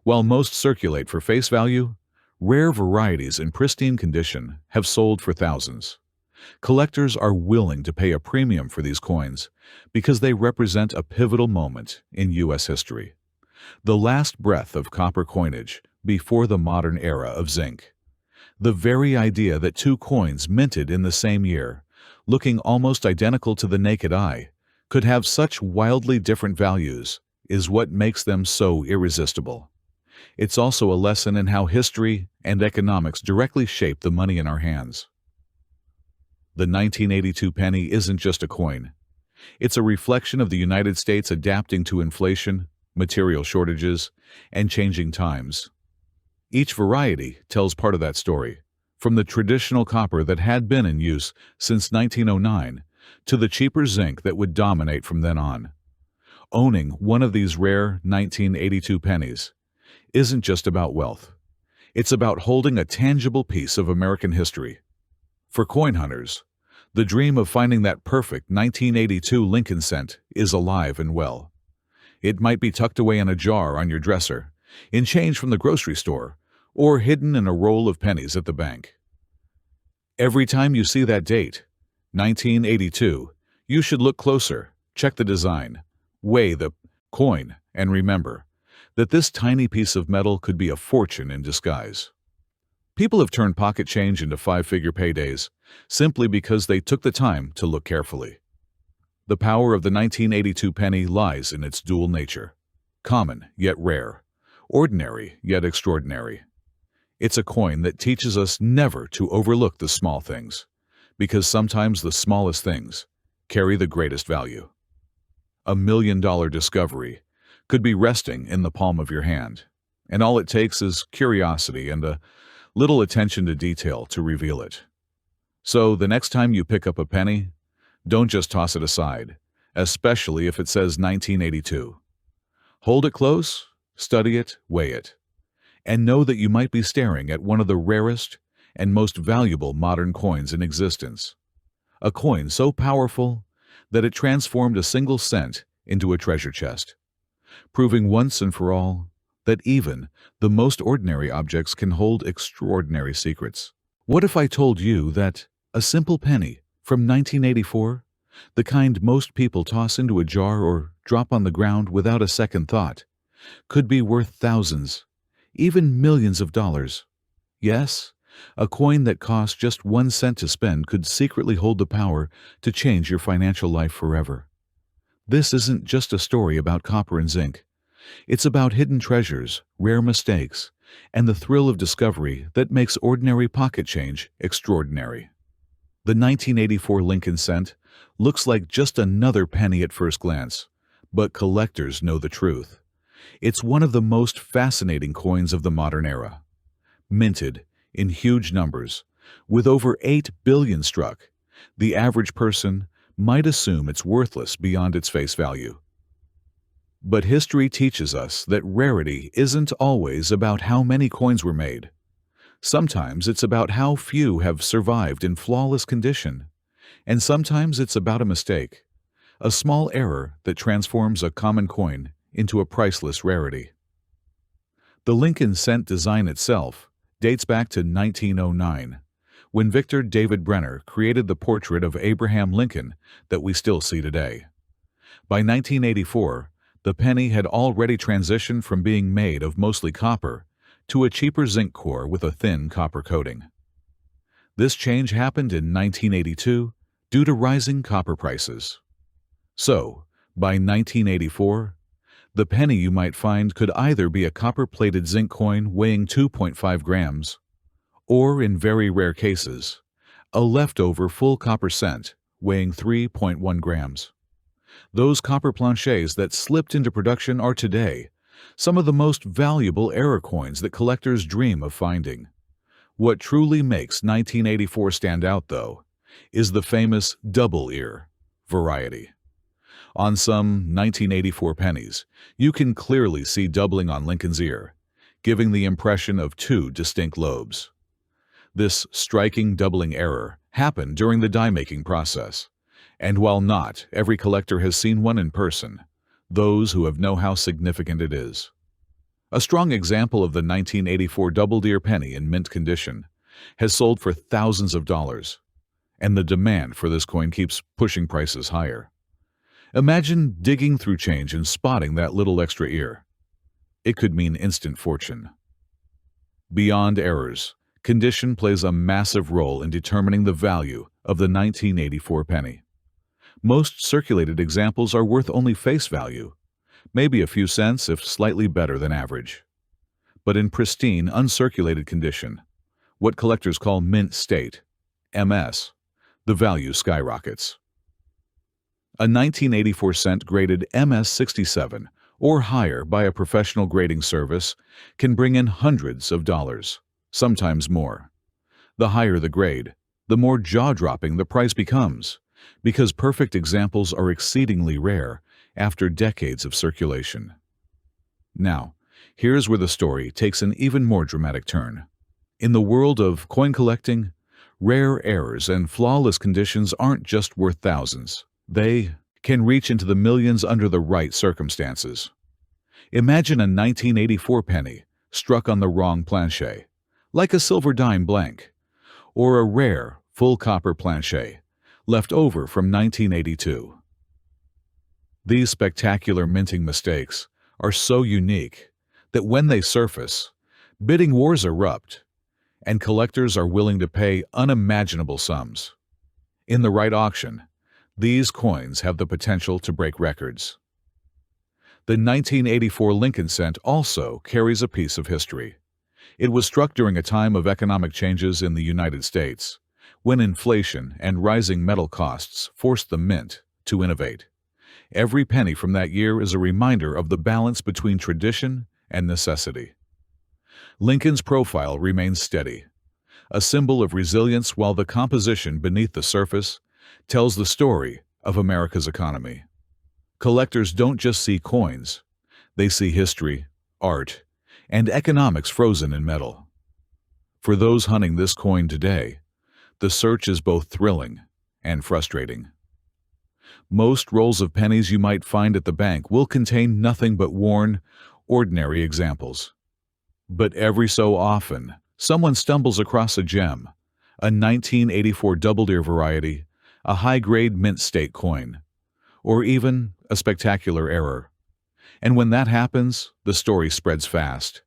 While most circulate for face value, rare varieties in pristine condition have sold for thousands. Collectors are willing to pay a premium for these coins because they represent a pivotal moment in U.S. history. The last breath of copper coinage before the modern era of zinc. The very idea that two coins minted in the same year, looking almost identical to the naked eye, could have such wildly different values is what makes them so irresistible. It's also a lesson in how history and economics directly shape the money in our hands. The 1982 penny isn't just a coin. It's a reflection of the United States adapting to inflation, material shortages, and changing times. Each variety tells part of that story, from the traditional copper that had been in use since 1909 to the cheaper zinc that would dominate from then on. Owning one of these rare 1982 pennies isn't just about wealth. It's about holding a tangible piece of American history. For coin hunters, the dream of finding that perfect 1982 Lincoln cent is alive and well. It might be tucked away in a jar on your dresser, in change from the grocery store, or hidden in a roll of pennies at the bank. Every time you see that date, 1982, you should look closer, check the design, weigh the coin, and remember that this tiny piece of metal could be a fortune in disguise. People have turned pocket change into five-figure paydays simply because they took the time to look carefully. The power of the 1982 penny lies in its dual nature: common yet rare, ordinary yet extraordinary. It's a coin that teaches us never to overlook the small things, because sometimes the smallest things carry the greatest value. $1 million discovery could be resting in the palm of your hand, and all it takes is curiosity and a little attention to detail to reveal it. So the next time you pick up a penny, don't just toss it aside, especially if it says 1982. Hold it close, study it, weigh it, and know that you might be staring at one of the rarest and most valuable modern coins in existence. A coin so powerful that it transformed a single cent into a treasure chest, proving once and for all that even the most ordinary objects can hold extraordinary secrets. What if I told you that a simple penny from 1984, the kind most people toss into a jar or drop on the ground without a second thought, could be worth thousands, even millions of dollars? Yes, a coin that costs just 1 cent to spend could secretly hold the power to change your financial life forever. This isn't just a story about copper and zinc. It's about hidden treasures, rare mistakes, and the thrill of discovery that makes ordinary pocket change extraordinary. The 1984 Lincoln cent looks like just another penny at first glance, but collectors know the truth. It's one of the most fascinating coins of the modern era. Minted in huge numbers, with over 8 billion struck, the average person might assume it's worthless beyond its face value. But history teaches us that rarity isn't always about how many coins were made. Sometimes it's about how few have survived in flawless condition, and sometimes it's about a mistake, a small error that transforms a common coin into a priceless rarity. The Lincoln cent design itself dates back to 1909, when Victor David Brenner created the portrait of Abraham Lincoln that we still see today. By 1984, the penny had already transitioned from being made of mostly copper to a cheaper zinc core with a thin copper coating. This change happened in 1982 due to rising copper prices. So, by 1984, the penny you might find could either be a copper-plated zinc coin weighing 2.5 grams, or, in very rare cases, a leftover full copper cent weighing 3.1 grams. Those copper planchets that slipped into production are today some of the most valuable error coins that collectors dream of finding. What truly makes 1984 stand out, though, is the famous double ear variety. On some 1984 pennies, you can clearly see doubling on Lincoln's ear, giving the impression of two distinct lobes. This striking doubling error happened during the die-making process, and while not every collector has seen one in person, those who have know how significant it is. A strong example of the 1984 double-ear penny in mint condition has sold for thousands of dollars, and the demand for this coin keeps pushing prices higher. Imagine digging through change and spotting that little extra ear. It could mean instant fortune. Beyond errors, condition plays a massive role in determining the value of the 1984 penny. Most circulated examples are worth only face value, maybe a few cents if slightly better than average. But in pristine, uncirculated condition, what collectors call mint state, MS, the value skyrockets. A 1984 cent graded MS-67 or higher by a professional grading service can bring in hundreds of dollars, sometimes more. The higher the grade, the more jaw-dropping the price becomes, because perfect examples are exceedingly rare after decades of circulation. Now, here's where the story takes an even more dramatic turn. In the world of coin collecting, rare errors and flawless conditions aren't just worth thousands. They can reach into the millions under the right circumstances. Imagine a 1984 penny struck on the wrong planchet, like a silver dime blank, or a rare, full copper planchet left over from 1982. These spectacular minting mistakes are so unique that when they surface, bidding wars erupt, and collectors are willing to pay unimaginable sums. In the right auction, these coins have the potential to break records. The 1984 Lincoln cent also carries a piece of history. It was struck during a time of economic changes in the United States, when inflation and rising metal costs forced the mint to innovate. Every penny from that year is a reminder of the balance between tradition and necessity. Lincoln's profile remains steady, a symbol of resilience, while the composition beneath the surface tells the story of America's economy. Collectors don't just see coins, they see history, art, and economics frozen in metal. For those hunting this coin today, the search is both thrilling and frustrating. Most rolls of pennies you might find at the bank will contain nothing but worn, ordinary examples. But every so often, someone stumbles across a gem, a 1984 double deer variety, a high-grade mint state coin, or even a spectacular error. And when that happens, the story spreads fast.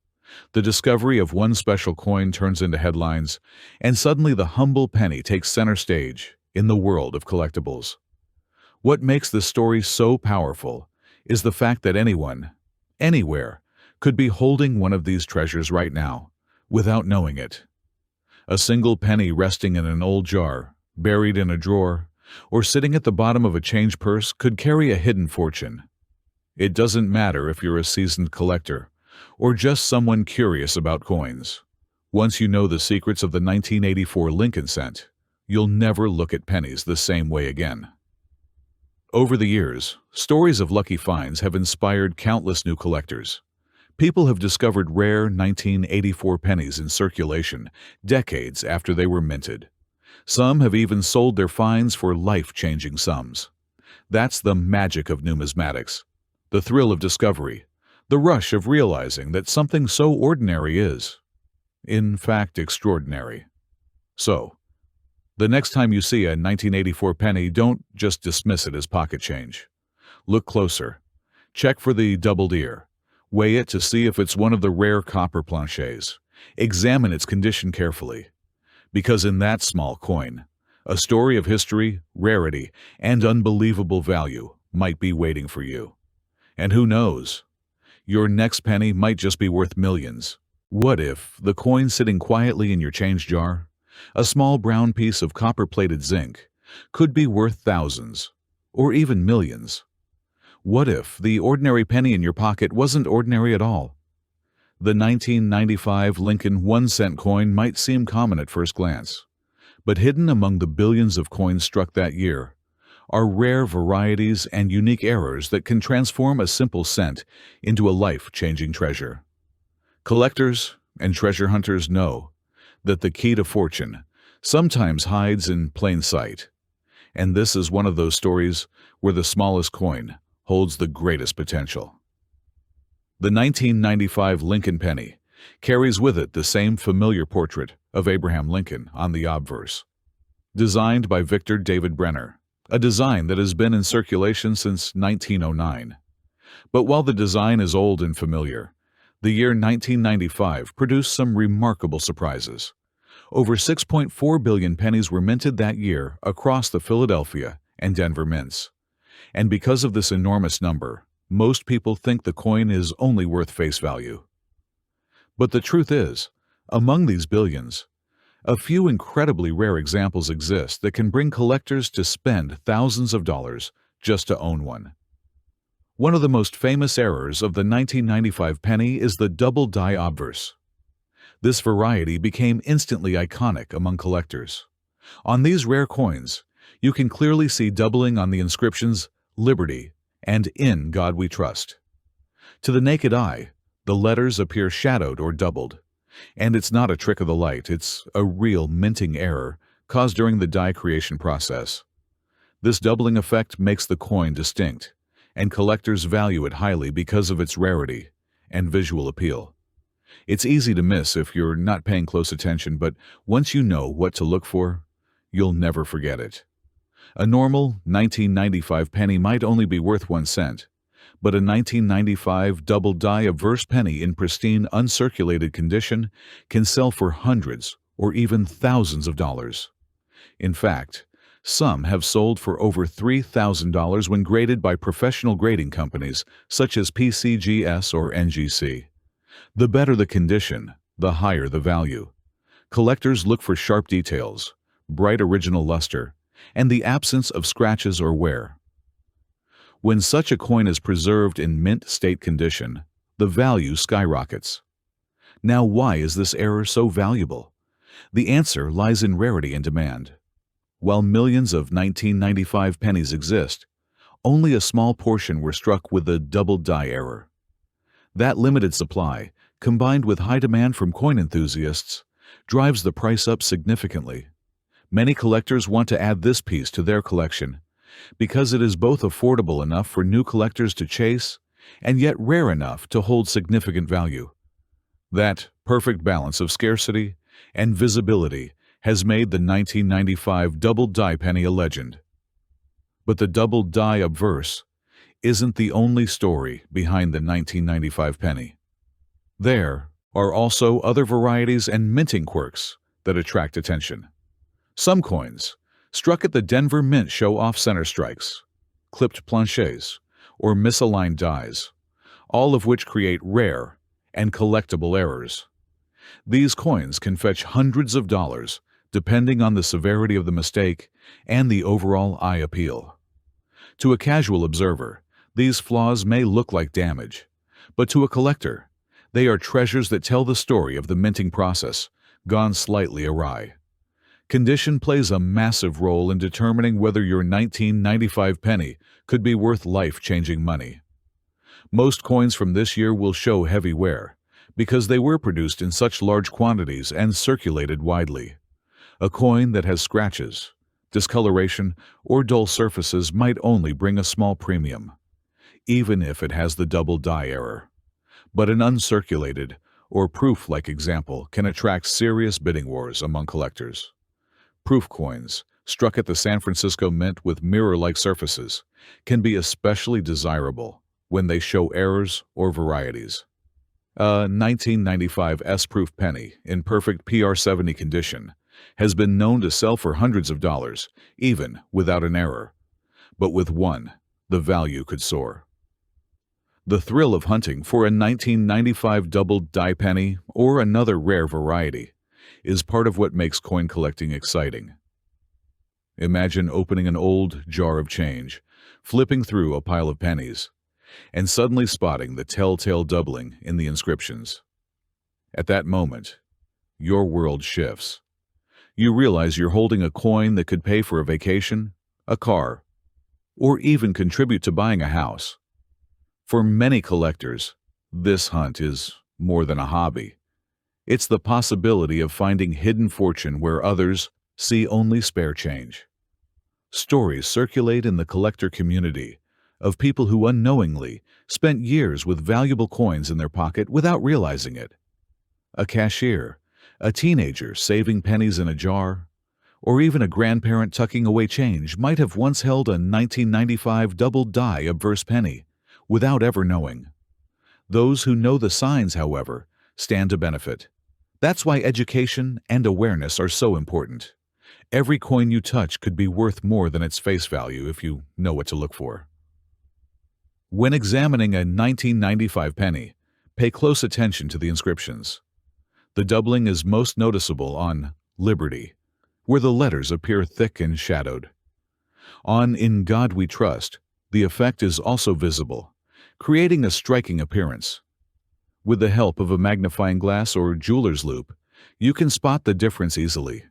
The discovery of one special coin turns into headlines, and suddenly the humble penny takes center stage in the world of collectibles. What makes this story so powerful is the fact that anyone, anywhere, could be holding one of these treasures right now, without knowing it. A single penny resting in an old jar, buried in a drawer, or sitting at the bottom of a change purse could carry a hidden fortune. It doesn't matter if you're a seasoned collector, or just someone curious about coins. Once you know the secrets of the 1984 Lincoln cent, you'll never look at pennies the same way again. Over the years, stories of lucky finds have inspired countless new collectors. People have discovered rare 1984 pennies in circulation decades after they were minted. Some have even sold their finds for life-changing sums. That's the magic of numismatics. The thrill of discovery, the rush of realizing that something so ordinary is, in fact, extraordinary. So, the next time you see a 1984 penny, don't just dismiss it as pocket change. Look closer. Check for the doubled ear. Weigh it to see if it's one of the rare copper planchets. Examine its condition carefully. Because in that small coin, a story of history, rarity, and unbelievable value might be waiting for you. And who knows? Your next penny might just be worth millions. What if the coin sitting quietly in your change jar, a small brown piece of copper-plated zinc, could be worth thousands, or even millions? What if the ordinary penny in your pocket wasn't ordinary at all? The 1995 Lincoln 1-cent coin might seem common at first glance, but hidden among the billions of coins struck that year are rare varieties and unique errors that can transform a simple cent into a life-changing treasure. Collectors and treasure hunters know that the key to fortune sometimes hides in plain sight, and this is one of those stories where the smallest coin holds the greatest potential. The 1995 Lincoln penny carries with it the same familiar portrait of Abraham Lincoln on the obverse. Designed by Victor David Brenner, a design that has been in circulation since 1909. But while the design is old and familiar, the year 1995 produced some remarkable surprises. Over 6.4 billion pennies were minted that year across the Philadelphia and Denver mints. And because of this enormous number, Most people think the coin is only worth face value. But the truth is, among these billions, a few incredibly rare examples exist that can bring collectors to spend thousands of dollars just to own one. One of the most famous errors of the 1995 penny is the double die obverse. This variety became instantly iconic among collectors. On these rare coins, you can clearly see doubling on the inscriptions "Liberty" and "In God We Trust." To the naked eye, the letters appear shadowed or doubled. And it's not a trick of the light, it's a real minting error caused during the die creation process. This doubling effect makes the coin distinct, and collectors value it highly because of its rarity and visual appeal. It's easy to miss if you're not paying close attention, but once you know what to look for, you'll never forget it. A normal 1995 penny might only be worth 1 cent, but a 1995 double die obverse penny in pristine, uncirculated condition can sell for hundreds or even thousands of dollars. In fact, some have sold for over $3,000 when graded by professional grading companies such as PCGS or NGC. The better the condition, the higher the value. Collectors look for sharp details, bright original luster, and the absence of scratches or wear. When such a coin is preserved in mint state condition, the value skyrockets. Now, why is this error so valuable? The answer lies in rarity and demand. While millions of 1995 pennies exist, only a small portion were struck with the double die error. That limited supply, combined with high demand from coin enthusiasts, drives the price up significantly. Many collectors want to add this piece to their collection because it is both affordable enough for new collectors to chase and yet rare enough to hold significant value. That perfect balance of scarcity and visibility has made the 1995 double die penny a legend. But the double die obverse isn't the only story behind the 1995 penny. There are also other varieties and minting quirks that attract attention. Some coins, struck at the Denver Mint, show off center strikes, clipped planchets, or misaligned dies, all of which create rare and collectible errors. These coins can fetch hundreds of dollars depending on the severity of the mistake and the overall eye appeal. To a casual observer, these flaws may look like damage, but to a collector, they are treasures that tell the story of the minting process gone slightly awry. Condition plays a massive role in determining whether your 1995 penny could be worth life-changing money. Most coins from this year will show heavy wear because they were produced in such large quantities and circulated widely. A coin that has scratches, discoloration, or dull surfaces might only bring a small premium, even if it has the double die error. But an uncirculated or proof-like example can attract serious bidding wars among collectors. Proof coins, struck at the San Francisco Mint with mirror-like surfaces, can be especially desirable when they show errors or varieties. A 1995 S-proof penny in perfect PR70 condition has been known to sell for hundreds of dollars, even without an error. But with one, the value could soar. The thrill of hunting for a 1995 double die penny or another rare variety is part of what makes coin collecting exciting. Imagine opening an old jar of change, flipping through a pile of pennies, and suddenly spotting the telltale doubling in the inscriptions. At that moment, your world shifts. You realize you're holding a coin that could pay for a vacation, a car, or even contribute to buying a house. For many collectors, this hunt is more than a hobby. It's the possibility of finding hidden fortune where others see only spare change. Stories circulate in the collector community of people who unknowingly spent years with valuable coins in their pocket without realizing it. A cashier, a teenager saving pennies in a jar, or even a grandparent tucking away change might have once held a 1995 double die obverse penny without ever knowing. Those who know the signs, however, stand to benefit. That's why education and awareness are so important. Every coin you touch could be worth more than its face value if you know what to look for. When examining a 1995 penny, pay close attention to the inscriptions. The doubling is most noticeable on Liberty, where the letters appear thick and shadowed. On In God We Trust, the effect is also visible, creating a striking appearance. With the help of a magnifying glass or jeweler's loupe, you can spot the difference easily.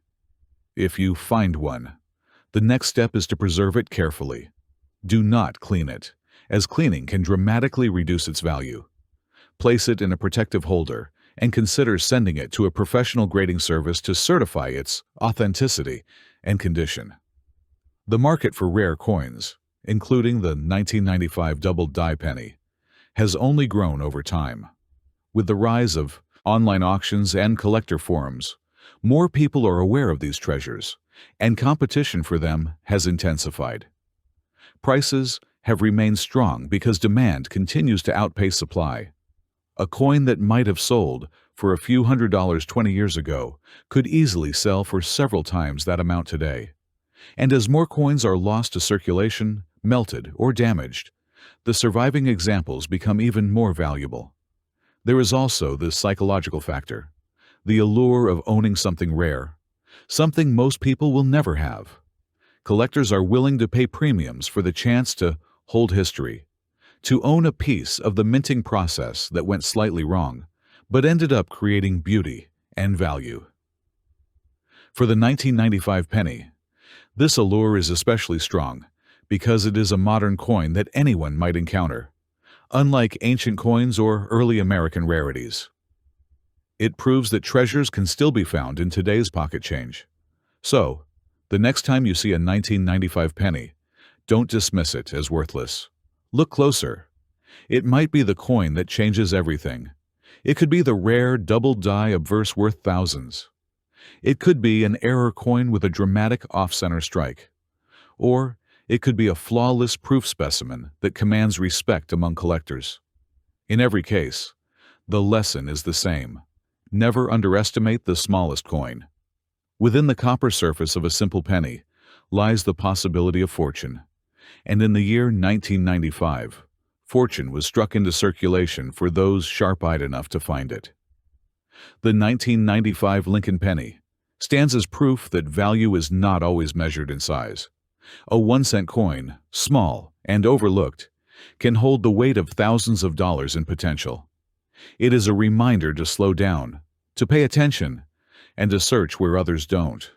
If you find one, the next step is to preserve it carefully. Do not clean it, as cleaning can dramatically reduce its value. Place it in a protective holder and consider sending it to a professional grading service to certify its authenticity and condition. The market for rare coins, including the 1995 double die penny, has only grown over time. With the rise of online auctions and collector forums, more people are aware of these treasures, and competition for them has intensified. Prices have remained strong because demand continues to outpace supply. A coin that might have sold for a few $100s 20 years ago could easily sell for several times that amount today. And as more coins are lost to circulation, melted, or damaged, the surviving examples become even more valuable. There is also the psychological factor, the allure of owning something rare, something most people will never have. Collectors are willing to pay premiums for the chance to hold history, to own a piece of the minting process that went slightly wrong, but ended up creating beauty and value. For the 1995 penny, this allure is especially strong because it is a modern coin that anyone might encounter, unlike ancient coins or early American rarities. It proves that treasures can still be found in today's pocket change. So, the next time you see a 1995 penny, don't dismiss it as worthless. Look closer. It might be the coin that changes everything. It could be the rare double die obverse worth thousands. It could be an error coin with a dramatic off-center strike. Or it could be a flawless proof specimen that commands respect among collectors. In every case, the lesson is the same. Never underestimate the smallest coin. Within the copper surface of a simple penny lies the possibility of fortune. And in the year 1995, fortune was struck into circulation for those sharp-eyed enough to find it. The 1995 Lincoln penny stands as proof that value is not always measured in size. A 1-cent coin, small and overlooked, can hold the weight of thousands of dollars in potential. It is a reminder to slow down, to pay attention, and to search where others don't.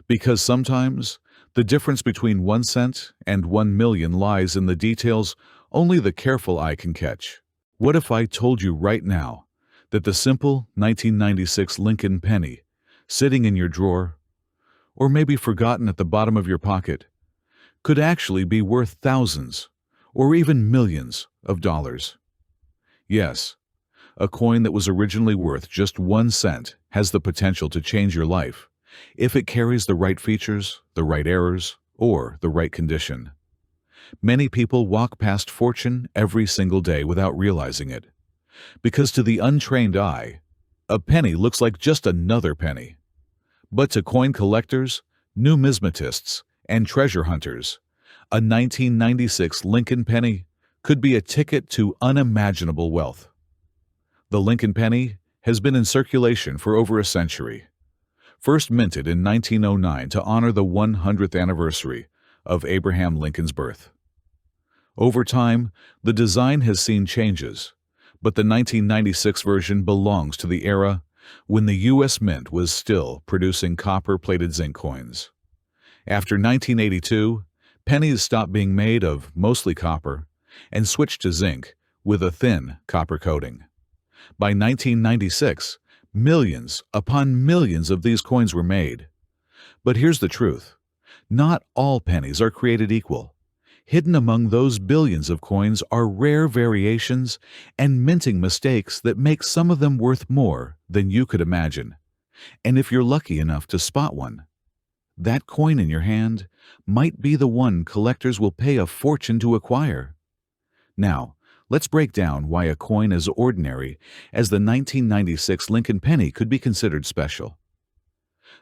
Because sometimes, the difference between 1 cent and 1 million lies in the details only the careful eye can catch. What if I told you right now that the simple 1996 Lincoln penny, sitting in your drawer, or maybe forgotten at the bottom of your pocket, could actually be worth thousands or even millions of dollars? Yes, a coin that was originally worth just 1 cent has the potential to change your life if it carries the right features, the right errors, or the right condition. Many people walk past fortune every single day without realizing it, because to the untrained eye, a penny looks like just another penny. But to coin collectors, numismatists, and treasure hunters, a 1996 Lincoln penny could be a ticket to unimaginable wealth. The Lincoln penny has been in circulation for over a century. First minted in 1909 to honor the 100th anniversary of Abraham Lincoln's birth. Over time, the design has seen changes, but the 1996 version belongs to the era when the U.S. Mint was still producing copper-plated zinc coins. After 1982, pennies stopped being made of mostly copper and switched to zinc with a thin copper coating. By 1996, millions upon millions of these coins were made. But here's the truth. Not all pennies are created equal. Hidden among those billions of coins are rare variations and minting mistakes that make some of them worth more than you could imagine. And if you're lucky enough to spot one, that coin in your hand might be the one collectors will pay a fortune to acquire. Now, let's break down why a coin as ordinary as the 1996 Lincoln penny could be considered special.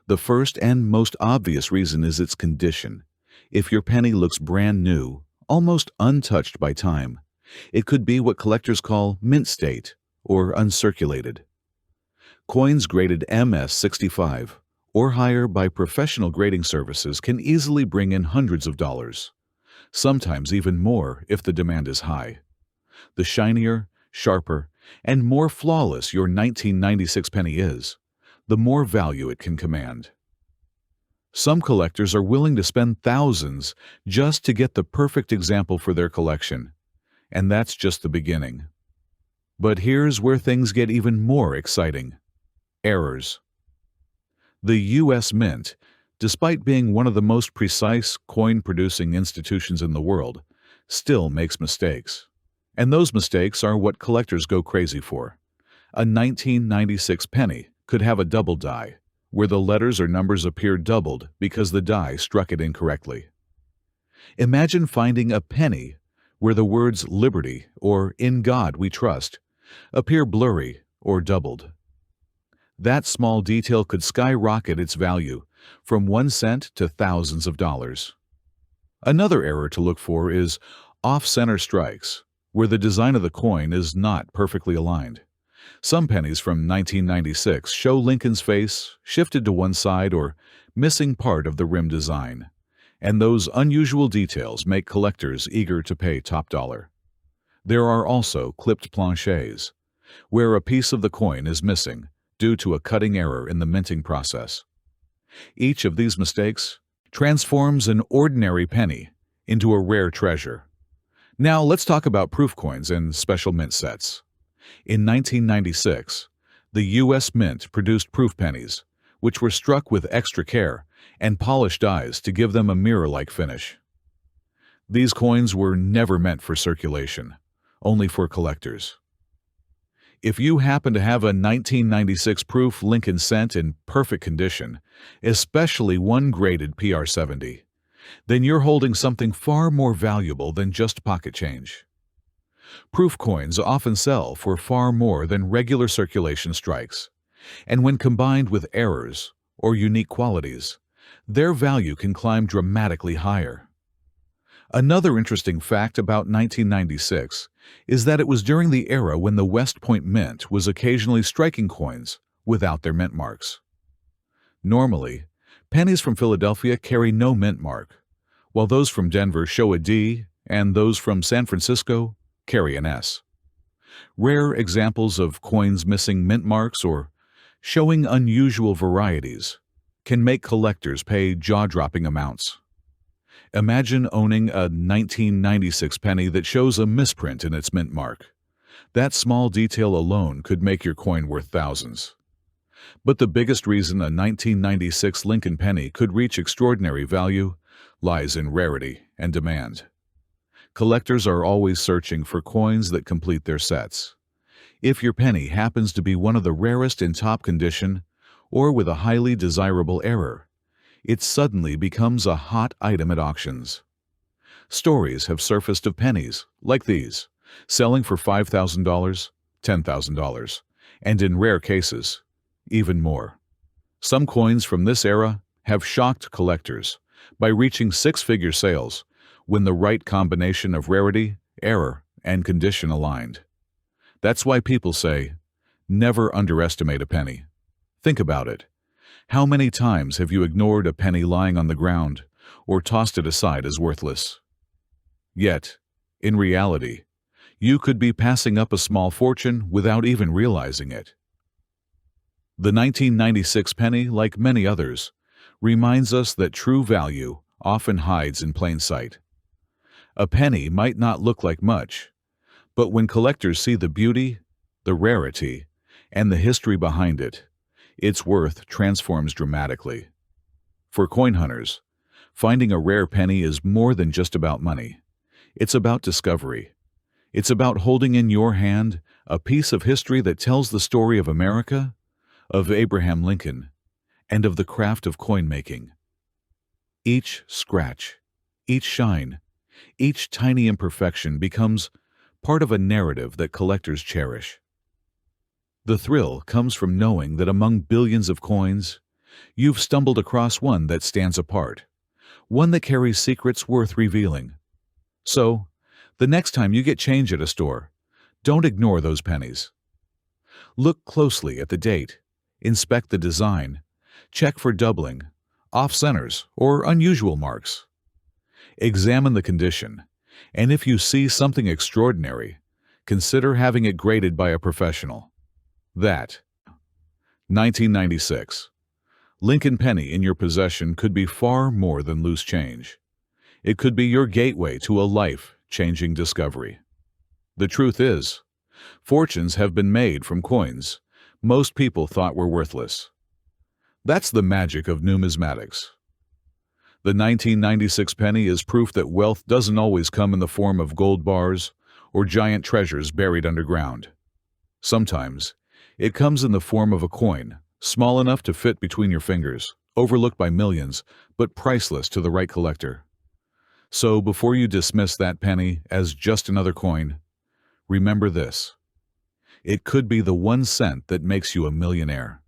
The first and most obvious reason is its condition. If your penny looks brand new, almost untouched by time, It could be what collectors call mint state, or uncirculated. Coins graded MS-65 or higher by professional grading services can easily bring in hundreds of dollars, sometimes even more if the demand is high. The shinier, sharper, and more flawless your 1996 penny is, the more value it can command. Some collectors are willing to spend thousands just to get the perfect example for their collection, and that's just the beginning. But here's where things get even more exciting. Errors. The U.S. Mint, despite being one of the most precise coin-producing institutions in the world, still makes mistakes. And those mistakes are what collectors go crazy for. A 1996 penny could have a double die, where the letters or numbers appear doubled because the die struck it incorrectly. Imagine finding a penny where the words Liberty or In God We Trust appear blurry or doubled. That small detail could skyrocket its value from 1 cent to thousands of dollars. Another error to look for is off-center strikes, where the design of the coin is not perfectly aligned. Some pennies from 1996 show Lincoln's face shifted to one side or missing part of the rim design, and those unusual details make collectors eager to pay top dollar. There are also clipped planchets, where a piece of the coin is missing due to a cutting error in the minting process. Each of these mistakes transforms an ordinary penny into a rare treasure. Now let's talk about proof coins and special mint sets. In 1996, the U.S. Mint produced proof pennies, which were struck with extra care and polished dies to give them a mirror-like finish. These coins were never meant for circulation, only for collectors. If you happen to have a 1996 proof Lincoln cent in perfect condition, especially one graded PR70, then you're holding something far more valuable than just pocket change. Proof coins often sell for far more than regular circulation strikes, and when combined with errors or unique qualities, their value can climb dramatically higher. Another interesting fact about 1996 is that it was during the era when the West Point Mint was occasionally striking coins without their mint marks. Normally, pennies from Philadelphia carry no mint mark, while those from Denver show a D and those from San Francisco carry an S. Rare examples of coins missing mint marks or showing unusual varieties can make collectors pay jaw-dropping amounts. Imagine owning a 1996 penny that shows a misprint in its mint mark. That small detail alone could make your coin worth thousands. But the biggest reason a 1996 Lincoln penny could reach extraordinary value lies in rarity and demand. Collectors are always searching for coins that complete their sets. If your penny happens to be one of the rarest in top condition or with a highly desirable error, it suddenly becomes a hot item at auctions. Stories have surfaced of pennies, like these, selling for $5,000, $10,000, and in rare cases, even more. Some coins from this era have shocked collectors by reaching six-figure sales when the right combination of rarity, error, and condition aligned. That's why people say, never underestimate a penny. Think about it. How many times have you ignored a penny lying on the ground or tossed it aside as worthless? Yet, in reality, you could be passing up a small fortune without even realizing it. The 1996 penny, like many others, reminds us that true value often hides in plain sight. A penny might not look like much, but when collectors see the beauty, the rarity, and the history behind it, its worth transforms dramatically. For coin hunters, finding a rare penny is more than just about money. It's about discovery. It's about holding in your hand a piece of history that tells the story of America, of Abraham Lincoln, and of the craft of coin making. Each scratch, each shine, each tiny imperfection becomes part of a narrative that collectors cherish. The thrill comes from knowing that among billions of coins, you've stumbled across one that stands apart, one that carries secrets worth revealing. So, The next time you get change at a store, don't ignore those pennies. Look closely at the date, inspect the design, check for doubling, off-centers, or unusual marks. Examine the condition, and if you see something extraordinary, consider having it graded by a professional. That 1996. Lincoln penny in your possession could be far more than loose change. It could be your gateway to a life-changing discovery. The truth is, fortunes have been made from coins most people thought were worthless. That's the magic of numismatics. The 1996 penny is proof that wealth doesn't always come in the form of gold bars or giant treasures buried underground. Sometimes, it comes in the form of a coin, small enough to fit between your fingers, overlooked by millions, but priceless to the right collector. So before you dismiss that penny as just another coin, remember this. It could be the 1 cent that makes you a millionaire.